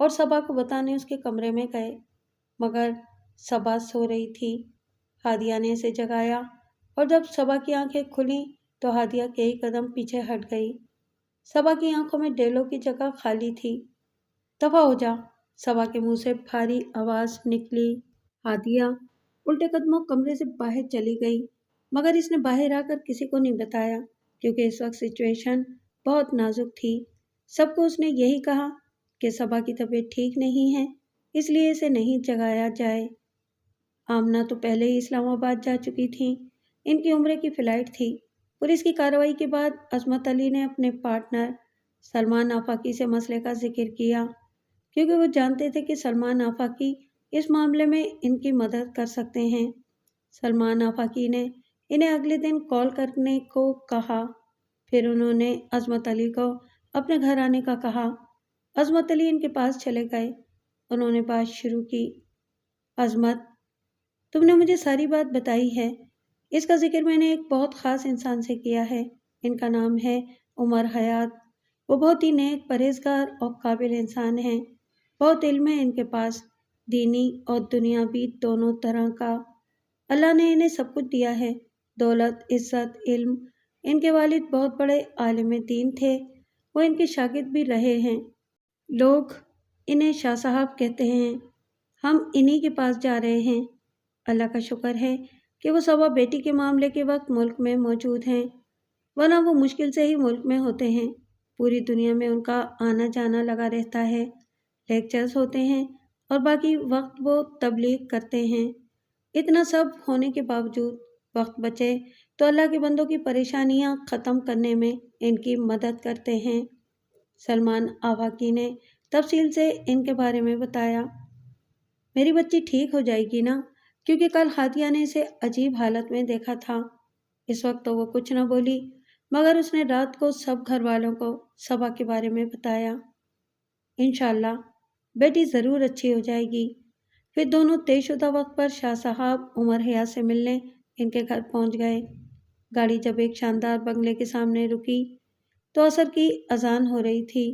اور صبا کو بتانے اس کے کمرے میں گئے، مگر صبا سو رہی تھی۔ ہادیہ نے اسے جگایا اور جب صبا کی آنکھیں کھلیں تو ہادیہ کئی قدم پیچھے ہٹ گئی۔ صبا کی آنکھوں میں ڈیلوں کی جگہ خالی تھی۔ دفع ہو جا، صبا کے منہ سے بھاری آواز نکلی۔ ہادیہ الٹے قدموں کمرے سے باہر چلی گئی، مگر اس نے باہر آ کر کسی کو نہیں بتایا کیونکہ اس وقت سچویشن بہت نازک تھی۔ سب کو اس نے یہی کہا کہ صبا کی طبیعت ٹھیک نہیں ہے، اس لیے اسے نہیں جگایا جائے۔ آمنہ تو پہلے ہی اسلام آباد جا چکی تھیں، ان کی عمرے کی فلائٹ تھی۔ پولیس کی کارروائی کے بعد عصمت علی نے اپنے پارٹنر سلمان آفاقی سے مسئلے کا ذکر کیا، کیونکہ وہ جانتے تھے کہ سلمان آفاقی اس معاملے میں ان کی مدد کر سکتے ہیں۔ سلمان آفاقی نے انہیں اگلے دن کال کرنے کو کہا، پھر انہوں نے عصمت علی کو اپنے گھر آنے کا کہا۔ عصمت علی ان کے پاس چلے گئے، انہوں نے بات شروع کی۔ عصمت، تم نے مجھے ساری بات بتائی ہے، اس کا ذکر میں نے ایک بہت خاص انسان سے کیا ہے، ان کا نام ہے عمر حیات۔ وہ بہت ہی نیک، پرہیزگار اور قابل انسان ہیں، بہت علم ہے ان کے پاس، دینی اور دنیاوی دونوں طرح کا۔ اللہ نے انہیں سب کچھ دیا ہے، دولت، عزت، علم۔ ان کے والد بہت بڑے عالم دین تھے، وہ ان کے شاگرد بھی رہے ہیں۔ لوگ انہیں شاہ صاحب کہتے ہیں۔ ہم انہی کے پاس جا رہے ہیں۔ اللہ کا شکر ہے کہ وہ صبا بیٹی کے معاملے کے وقت ملک میں موجود ہیں، ورنہ وہ مشکل سے ہی ملک میں ہوتے ہیں۔ پوری دنیا میں ان کا آنا جانا لگا رہتا ہے، لیکچرز ہوتے ہیں اور باقی وقت وہ تبلیغ کرتے ہیں۔ اتنا سب ہونے کے باوجود وقت بچے تو اللہ کے بندوں کی پریشانیاں ختم کرنے میں ان کی مدد کرتے ہیں۔ سلمان آفاقی نے تفصیل سے ان کے بارے میں بتایا۔ میری بچی ٹھیک ہو جائے گی نا؟ کیونکہ کل ہادیہ نے اسے عجیب حالت میں دیکھا تھا۔ اس وقت تو وہ کچھ نہ بولی، مگر اس نے رات کو سب گھر والوں کو صبا کے بارے میں بتایا۔ انشاءاللہ بیٹی ضرور اچھی ہو جائے گی۔ پھر دونوں طے شدہ وقت پر شاہ صاحب عمر حیات سے ملنے ان کے گھر پہنچ گئے۔ گاڑی جب ایک شاندار بنگلے کے سامنے رکی تو عصر کی اذان ہو رہی تھی۔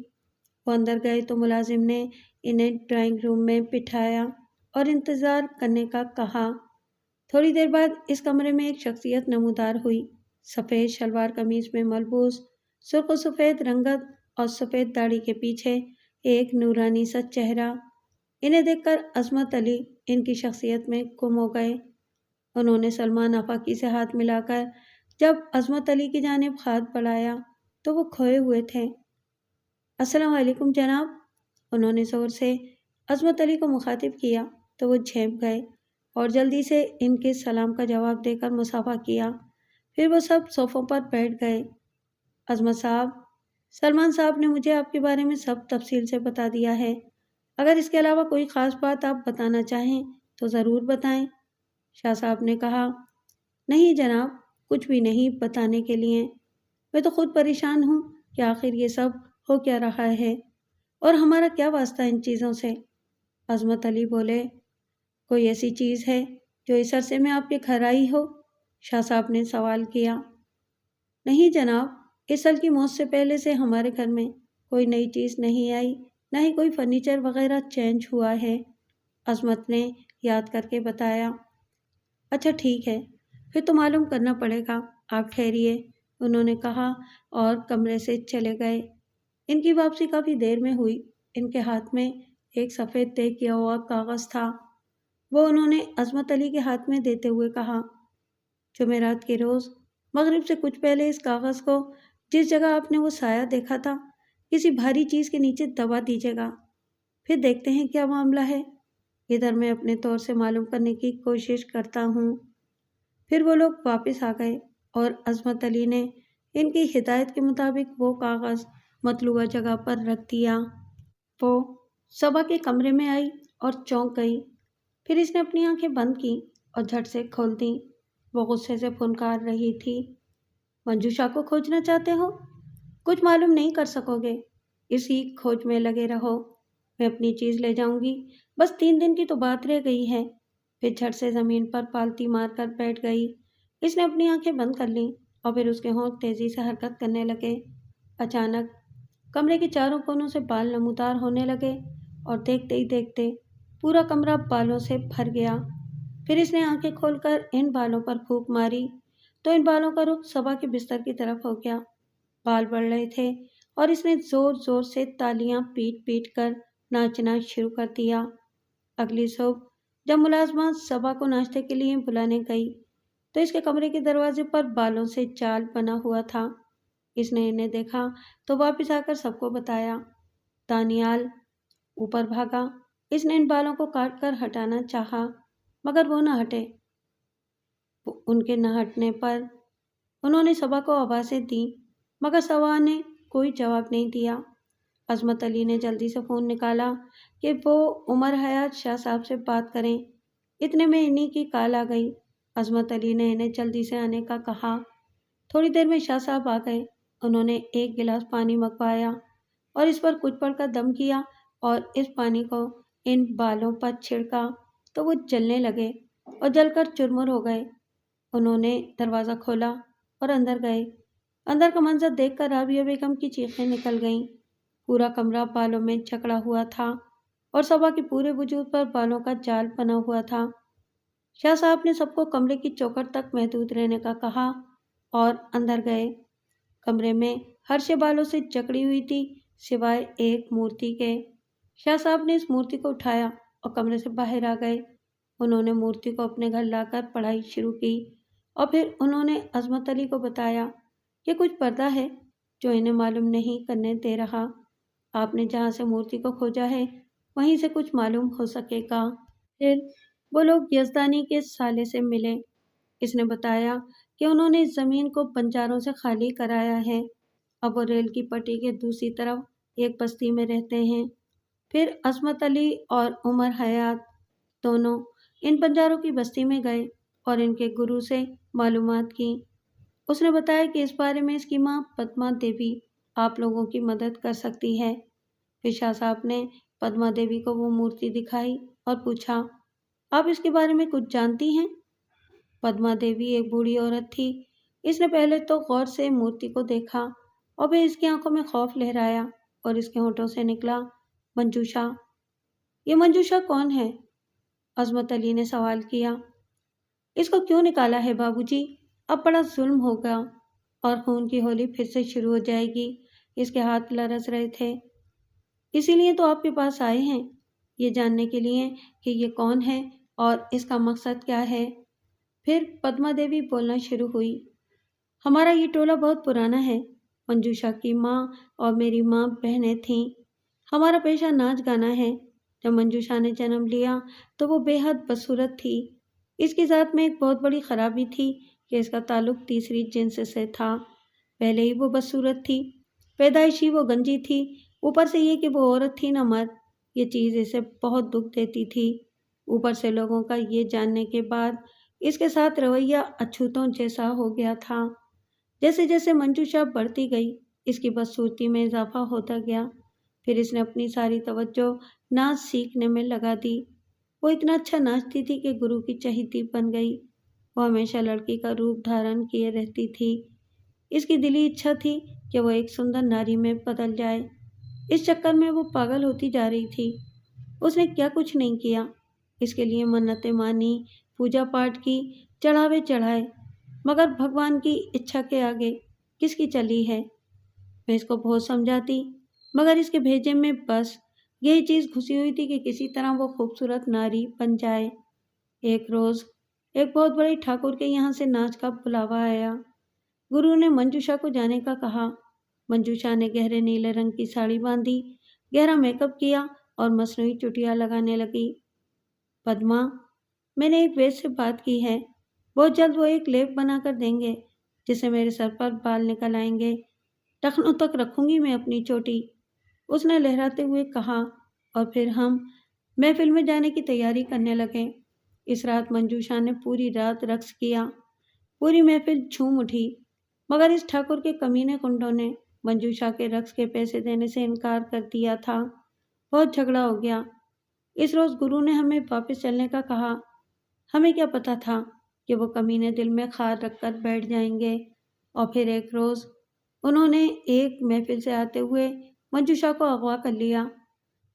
وہ اندر گئے تو ملازم نے انہیں ڈرائنگ روم میں بٹھایا اور انتظار کرنے کا کہا۔ تھوڑی دیر بعد اس کمرے میں ایک شخصیت نمودار ہوئی، سفید شلوار قمیض میں ملبوس، سرخ و سفید رنگت اور سفید داڑھی کے پیچھے ایک نورانی سا چہرہ۔ انہیں دیکھ کر عصمت علی ان کی شخصیت میں گم ہو گئے۔ انہوں نے سلمان آفاقی سے ہاتھ ملا کر جب عصمت علی کی جانب ہاتھ بڑھایا تو وہ کھوئے ہوئے تھے۔ السلام علیکم جناب، انہوں نے زور سے عصمت علی کو مخاطب کیا تو وہ جھینپ گئے اور جلدی سے ان کے سلام کا جواب دے کر مصافحہ کیا۔ پھر وہ سب صوفوں پر بیٹھ گئے۔ عصمت صاحب، سلمان صاحب نے مجھے آپ کے بارے میں سب تفصیل سے بتا دیا ہے، اگر اس کے علاوہ کوئی خاص بات آپ بتانا چاہیں تو ضرور بتائیں، شاہ صاحب نے کہا۔ نہیں جناب، کچھ بھی نہیں بتانے کے لیے، میں تو خود پریشان ہوں کہ آخر یہ سب ہو کیا رہا ہے اور ہمارا کیا واسطہ ان چیزوں سے۔ عصمت علی بولے، کوئی ایسی چیز ہے جو اس عرصے میں آپ کے گھر آئی ہو؟ شاہ صاحب نے سوال کیا۔ نہیں جناب، اس سال کی موت سے پہلے سے ہمارے گھر میں کوئی نئی چیز نہیں آئی، نہ ہی کوئی فرنیچر وغیرہ چینج ہوا ہے، عصمت نے یاد کر کے بتایا۔ اچھا ٹھیک ہے، پھر تو معلوم کرنا پڑے گا، آپ ٹھہریے، انہوں نے کہا اور کمرے سے چلے گئے۔ ان کی واپسی کافی دیر میں ہوئی۔ ان کے ہاتھ میں ایک سفید طے کیا ہوا کاغذ تھا۔ وہ انہوں نے عصمت علی کے ہاتھ میں دیتے ہوئے کہا، جمعرات کے روز مغرب سے کچھ پہلے اس کاغذ کو جس جگہ آپ نے وہ سایہ دیکھا تھا کسی بھاری چیز کے نیچے دبا دیجیے گا، پھر دیکھتے ہیں کیا معاملہ ہے، ادھر میں اپنے طور سے معلوم کرنے کی کوشش کرتا ہوں۔ پھر وہ لوگ واپس آ گئے اور عصمت علی نے ان کی ہدایت کے مطابق وہ کاغذ مطلوبہ جگہ پر رکھ دیا۔ وہ صبا کے کمرے میں آئی اور چونک گئی، پھر اس نے اپنی آنکھیں بند کیں اور جھٹ سے کھول دیں۔ وہ غصے سے پھنکار رہی تھی۔ منجوشا کو کھوجنا چاہتے ہو؟ کچھ معلوم نہیں کر سکو گے، اسی کھوج میں لگے رہو، میں اپنی چیز لے جاؤں گی، بس 3 دن کی تو بات رہ گئی ہے۔ پھر جھٹ سے زمین پر پالتی مار کر بیٹھ گئی۔ اس نے اپنی آنکھیں بند کر لیں اور پھر اس کے ہونٹ تیزی سے حرکت کرنے لگے۔ اچانک کمرے کے چاروں کونوں سے بال نمودار ہونے لگے اور دیکھتے ہی دیکھتے پورا کمرہ بالوں سے بھر گیا۔ پھر اس نے آنکھیں کھول کر ان بالوں پر پھونک ماری تو ان بالوں کا رخ صبا کے بستر کی طرف ہو گیا۔ بال بڑھ رہے تھے اور اس نے زور زور سے تالیاں پیٹ پیٹ کر ناچنا شروع کر دیا۔ اگلی صبح جب ملازمہ صبا کو ناشتے کے لیے بلانے گئی تو اس کے کمرے کے دروازے پر بالوں سے جال بنا ہوا تھا۔ اس نے انہیں دیکھا تو واپس آ کر سب کو بتایا۔ دانیال اوپر بھاگا۔ اس نے ان بالوں کو کاٹ کر ہٹانا چاہا مگر وہ نہ ہٹے۔ ان کے نہ ہٹنے پر انہوں نے صبا کو آوازیں دیں مگر صبا نے کوئی جواب نہیں دیا۔ عصمت علی نے جلدی سے فون نکالا کہ وہ عمر حیات شاہ صاحب سے بات کریں۔ اتنے میں انہی کی کال آ گئی۔ عصمت علی نے انہیں جلدی سے آنے کا کہا۔ تھوڑی دیر میں شاہ صاحب آ گئے۔ انہوں نے ایک گلاس پانی منگوایا اور اس پر کچھ پڑھ کر دم کیا اور اس پانی کو ان بالوں پر چھڑکا تو وہ جلنے لگے اور جل کر چرمر ہو گئے۔ انہوں نے دروازہ کھولا اور اندر گئے۔ اندر کا منظر دیکھ کر رابعہ بیگم کی چیخیں نکل گئیں۔ پورا کمرہ بالوں میں جکڑا ہوا تھا اور صبا کے پورے وجود پر بالوں کا جال بنا ہوا تھا۔ شاہ صاحب نے سب کو کمرے کی چوکھٹ تک محدود رہنے کا کہا اور اندر گئے۔ کمرے میں ہر شے بالوں سے جکڑی ہوئی تھی سوائے ایک مورتی کے۔ شاہ صاحب نے اس مورتی کو اٹھایا اور کمرے سے باہر آ گئے۔ انہوں نے مورتی کو اپنے گھر لا کر پڑھائی شروع کی اور پھر انہوں نے عصمت علی کو بتایا کہ کچھ پردہ ہے جو انہیں معلوم نہیں کرنے دے رہا۔ آپ نے جہاں سے مورتی کو کھوجا ہے وہیں سے کچھ معلوم ہو سکے گا۔ پھر وہ لوگ یزدانی کے سالے سے ملے۔ اس نے بتایا کہ انہوں نے اس زمین کو بنجاروں سے خالی کرایا ہے۔ اب وہ ریل کی پٹی کے دوسری طرف ایک بستی میں رہتے ہیں۔ پھر عصمت علی اور عمر حیات دونوں ان بنجاروں کی بستی میں گئے اور ان کے گرو سے معلومات کی۔ اس نے بتایا کہ اس بارے میں اس کی ماں پدما دیوی آپ لوگوں کی مدد کر سکتی ہے۔ پھر شاہ صاحب نے پدما دیوی کو وہ مورتی دکھائی اور پوچھا، آپ اس کے بارے میں کچھ جانتی ہیں؟ پدما دیوی ایک بوڑھی عورت تھی۔ اس نے پہلے تو غور سے مورتی کو دیکھا اور پھر اس کی آنکھوں میں خوف لہرایا اور اس کے ہونٹوں سے نکلا، منجوشا۔ یہ منجوشا کون ہے؟ عصمت علی نے سوال کیا۔ اس کو کیوں نکالا ہے بابو جی؟ اب بڑا ظلم ہوگا اور خون کی ہولی پھر سے شروع ہو جائے گی۔ اس کے ہاتھ لرز رہے تھے۔ اسی لیے تو آپ کے پاس آئے ہیں، یہ جاننے کے لیے کہ یہ کون ہے اور اس کا مقصد کیا ہے۔ پھر پدما دیوی بولنا شروع ہوئی۔ ہمارا یہ ٹولہ بہت پرانا ہے۔ منجوشا کی ماں اور میری ماں بہنیں تھیں۔ ہمارا پیشہ ناچ گانا ہے۔ جب منجوشا نے جنم لیا تو وہ بے حد بدصورت تھی۔ اس کی ذات میں ایک بہت بڑی خرابی تھی کہ اس کا تعلق تیسری جنس سے تھا۔ پہلے ہی وہ بدصورت تھی، پیدائشی وہ گنجی تھی، اوپر سے یہ کہ وہ عورت تھی نہ مرد۔ یہ چیز اسے بہت دکھ دیتی تھی۔ اوپر سے لوگوں کا یہ جاننے کے بعد اس کے ساتھ رویہ اچھوتوں جیسا ہو گیا تھا۔ جیسے جیسے منجوشا بڑھتی گئی اس کی بدصورتی میں اضافہ ہوتا گیا۔ پھر اس نے اپنی ساری توجہ ناچ سیکھنے میں لگا دی۔ وہ اتنا اچھا ناچتی تھی کہ گرو کی چہیتی بن گئی۔ وہ ہمیشہ لڑکی کا روپ دھارن کیے رہتی تھی۔ اس کی دلی اچھا تھی کہ وہ ایک سندر ناری میں بدل جائے۔ اس چکر میں وہ پاگل ہوتی جا رہی تھی۔ اس نے کیا کچھ نہیں کیا۔ اس کے لیے منتیں مانی، پوجا پاٹ کی، چڑھاوے چڑھائے، مگر بھگوان کی اچھا کے آگے کس کی چلی ہے؟ میں اس کو بہت سمجھاتی مگر اس کے بھیجے میں بس یہی چیز گھسی ہوئی تھی کہ کسی طرح وہ خوبصورت ناری بن جائے۔ ایک روز ایک بہت بڑے ٹھاکر کے یہاں سے ناچ کا بلاوا آیا۔ گرو نے منجوشا کو جانے کا کہا۔ منجوشا نے گہرے نیلے رنگ کی ساڑی باندھی، گہرا میک اپ کیا اور مصنوعی چٹیاں لگانے لگی۔ پدما، میں نے ایک وید سے بات کی ہے، بہت جلد وہ ایک لیپ بنا کر دیں گے جس سے میرے سر پر بال نکل آئیں گے، ٹخنوں تک رکھوں گی میں اپنی چوٹی، اس نے لہراتے ہوئے کہا، اور پھر ہم محفل میں جانے کی تیاری کرنے لگے۔ اس رات منجوشا نے پوری رات رقص کیا، پوری محفل جھوم اٹھی، مگر اس ٹھاکر کے کمینے کنڈوں نے منجوشا کے رقص کے پیسے دینے سے انکار کر دیا تھا۔ بہت جھگڑا ہو گیا۔ اس روز گرو نے ہمیں واپس چلنے کا کہا۔ ہمیں کیا پتا تھا کہ وہ کمینے دل میں خار رکھ کر بیٹھ جائیں گے۔ اور پھر ایک روز انہوں نے ایک محفل سے آتے ہوئے منجوشا کو اغوا کر لیا۔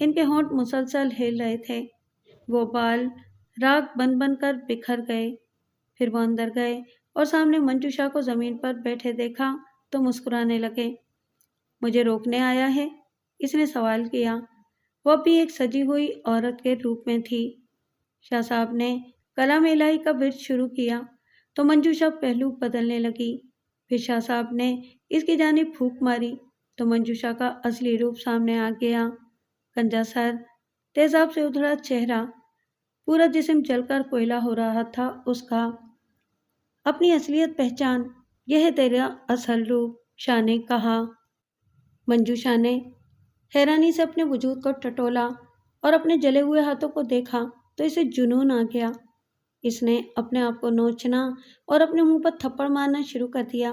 ان کے ہونٹ مسلسل ہل رہے تھے۔ وہ بال راکھ بن بن کر بکھر گئے۔ پھر وہ اندر گئے اور سامنے منجوشا کو زمین پر بیٹھے دیکھا تو مسکرانے لگے۔ مجھے روکنے آیا ہے؟ اس نے سوال کیا۔ وہ اب بھی ایک سجی ہوئی عورت کے روپ میں تھی۔ شاہ صاحب نے کلام الہی کا ورد شروع کیا تو منجوشا پہلو بدلنے لگی۔ پھر شاہ صاحب نے اس کی جانب پھونک ماری تو منجوشا کا اصلی روپ سامنے آ گیا۔ گنجا سر، تیزاب سے ادھڑا چہرہ، پورا جسم جل کر کوئلہ ہو رہا تھا اس کا۔ اپنی اصلیت پہچان، یہ ہے تیرا اصل روپ، شاہ نے کہا۔ منجوشا نے حیرانی سے اپنے وجود کو ٹٹولا اور اپنے جلے ہوئے ہاتھوں کو دیکھا تو اسے جنون آ گیا۔ اس نے اپنے آپ کو نوچنا اور اپنے منہ پر تھپڑ مارنا شروع کر دیا۔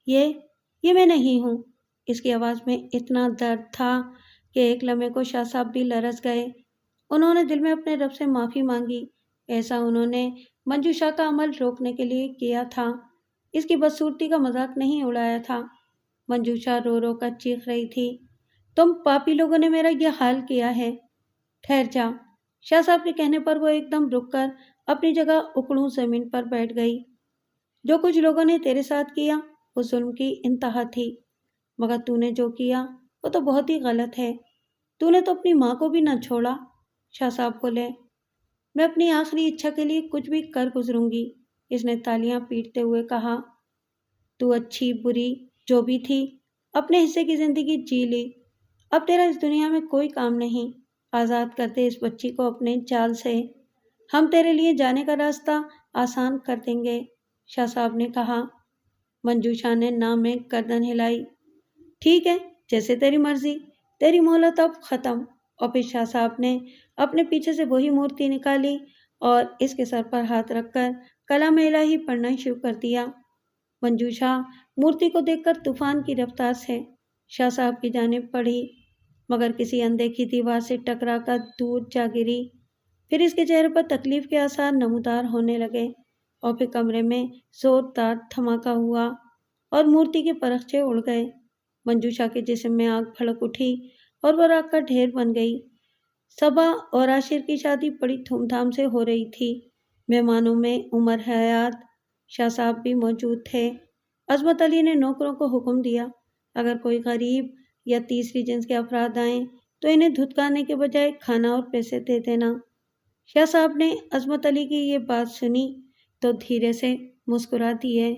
یہ میں نہیں ہوں۔ اس کی آواز میں اتنا درد تھا کہ ایک لمحے کو شاہ صاحب بھی لرز گئے۔ انہوں نے دل میں اپنے رب سے معافی مانگی۔ ایسا انہوں نے منجوشا کا عمل روکنے کے لیے کیا تھا، اس کی بدصورتی کا مذاق نہیں اڑایا تھا۔ منجوشا رو رو کر چیخ رہی تھی، تم پاپی لوگوں نے میرا یہ حال کیا ہے۔ ٹھہر جا۔ شاہ صاحب کے کہنے پر وہ ایک دم رک کر اپنی جگہ اکڑوں زمین پر بیٹھ گئی۔ جو کچھ لوگوں نے تیرے ساتھ کیا وہ ظلم کی انتہا تھی، مگر تو نے جو کیا وہ تو بہت ہی غلط ہے۔ تو نے تو اپنی ماں کو بھی نہ چھوڑا۔ شاہ صاحب بولے، میں اپنی آخری اچھا کے لیے کچھ بھی کر گزروں گی، اس نے تالیاں پیٹتے ہوئے کہا۔ تو اچھی بری جو بھی تھی اپنے حصے کی زندگی جی لی، اب تیرا اس دنیا میں کوئی کام نہیں۔ آزاد کر دے اس بچی کو اپنے جال سے، ہم تیرے لیے جانے کا راستہ آسان کر دیں گے، شاہ صاحب نے کہا۔ منجوشا نے نہ میں گردن ہلائی۔ ٹھیک ہے، جیسے تیری مرضی، تیری مہلت اب ختم۔ اور پھر شاہ صاحب نے اپنے پیچھے سے وہی مورتی نکالی اور اس کے سر پر ہاتھ رکھ کر کلام الہی پڑھنا شروع کر دیا۔ منجوشا مورتی کو دیکھ کر طوفان کی رفتار سے شاہ صاحب کی جانب بڑھی، مگر کسی اندیکھی دیوار سے ٹکرا کر دور جا گری۔ پھر اس کے چہرے پر تکلیف کے آثار نمودار ہونے لگے اور پھر کمرے میں زوردار دھماکہ ہوا اور مورتی کے پرخچے اڑ گئے۔ منجوشا کے جسم میں آگ بھڑک اٹھی اور وہ راکھ کا ڈھیر بن گئی۔ صبا اور عاشر کی شادی بڑی دھوم دھام سے ہو رہی تھی۔ مہمانوں میں عمر حیات شاہ صاحب بھی موجود تھے۔ عظمت علی نے نوکروں کو حکم دیا، اگر کوئی غریب یا تیسری جنس کے افراد آئیں تو انہیں دھتکارنے کے بجائے کھانا اور پیسے دے دینا۔ شاہ صاحب نے عظمت علی کی یہ بات سنی تو دھیرے سے مسکرا دیے۔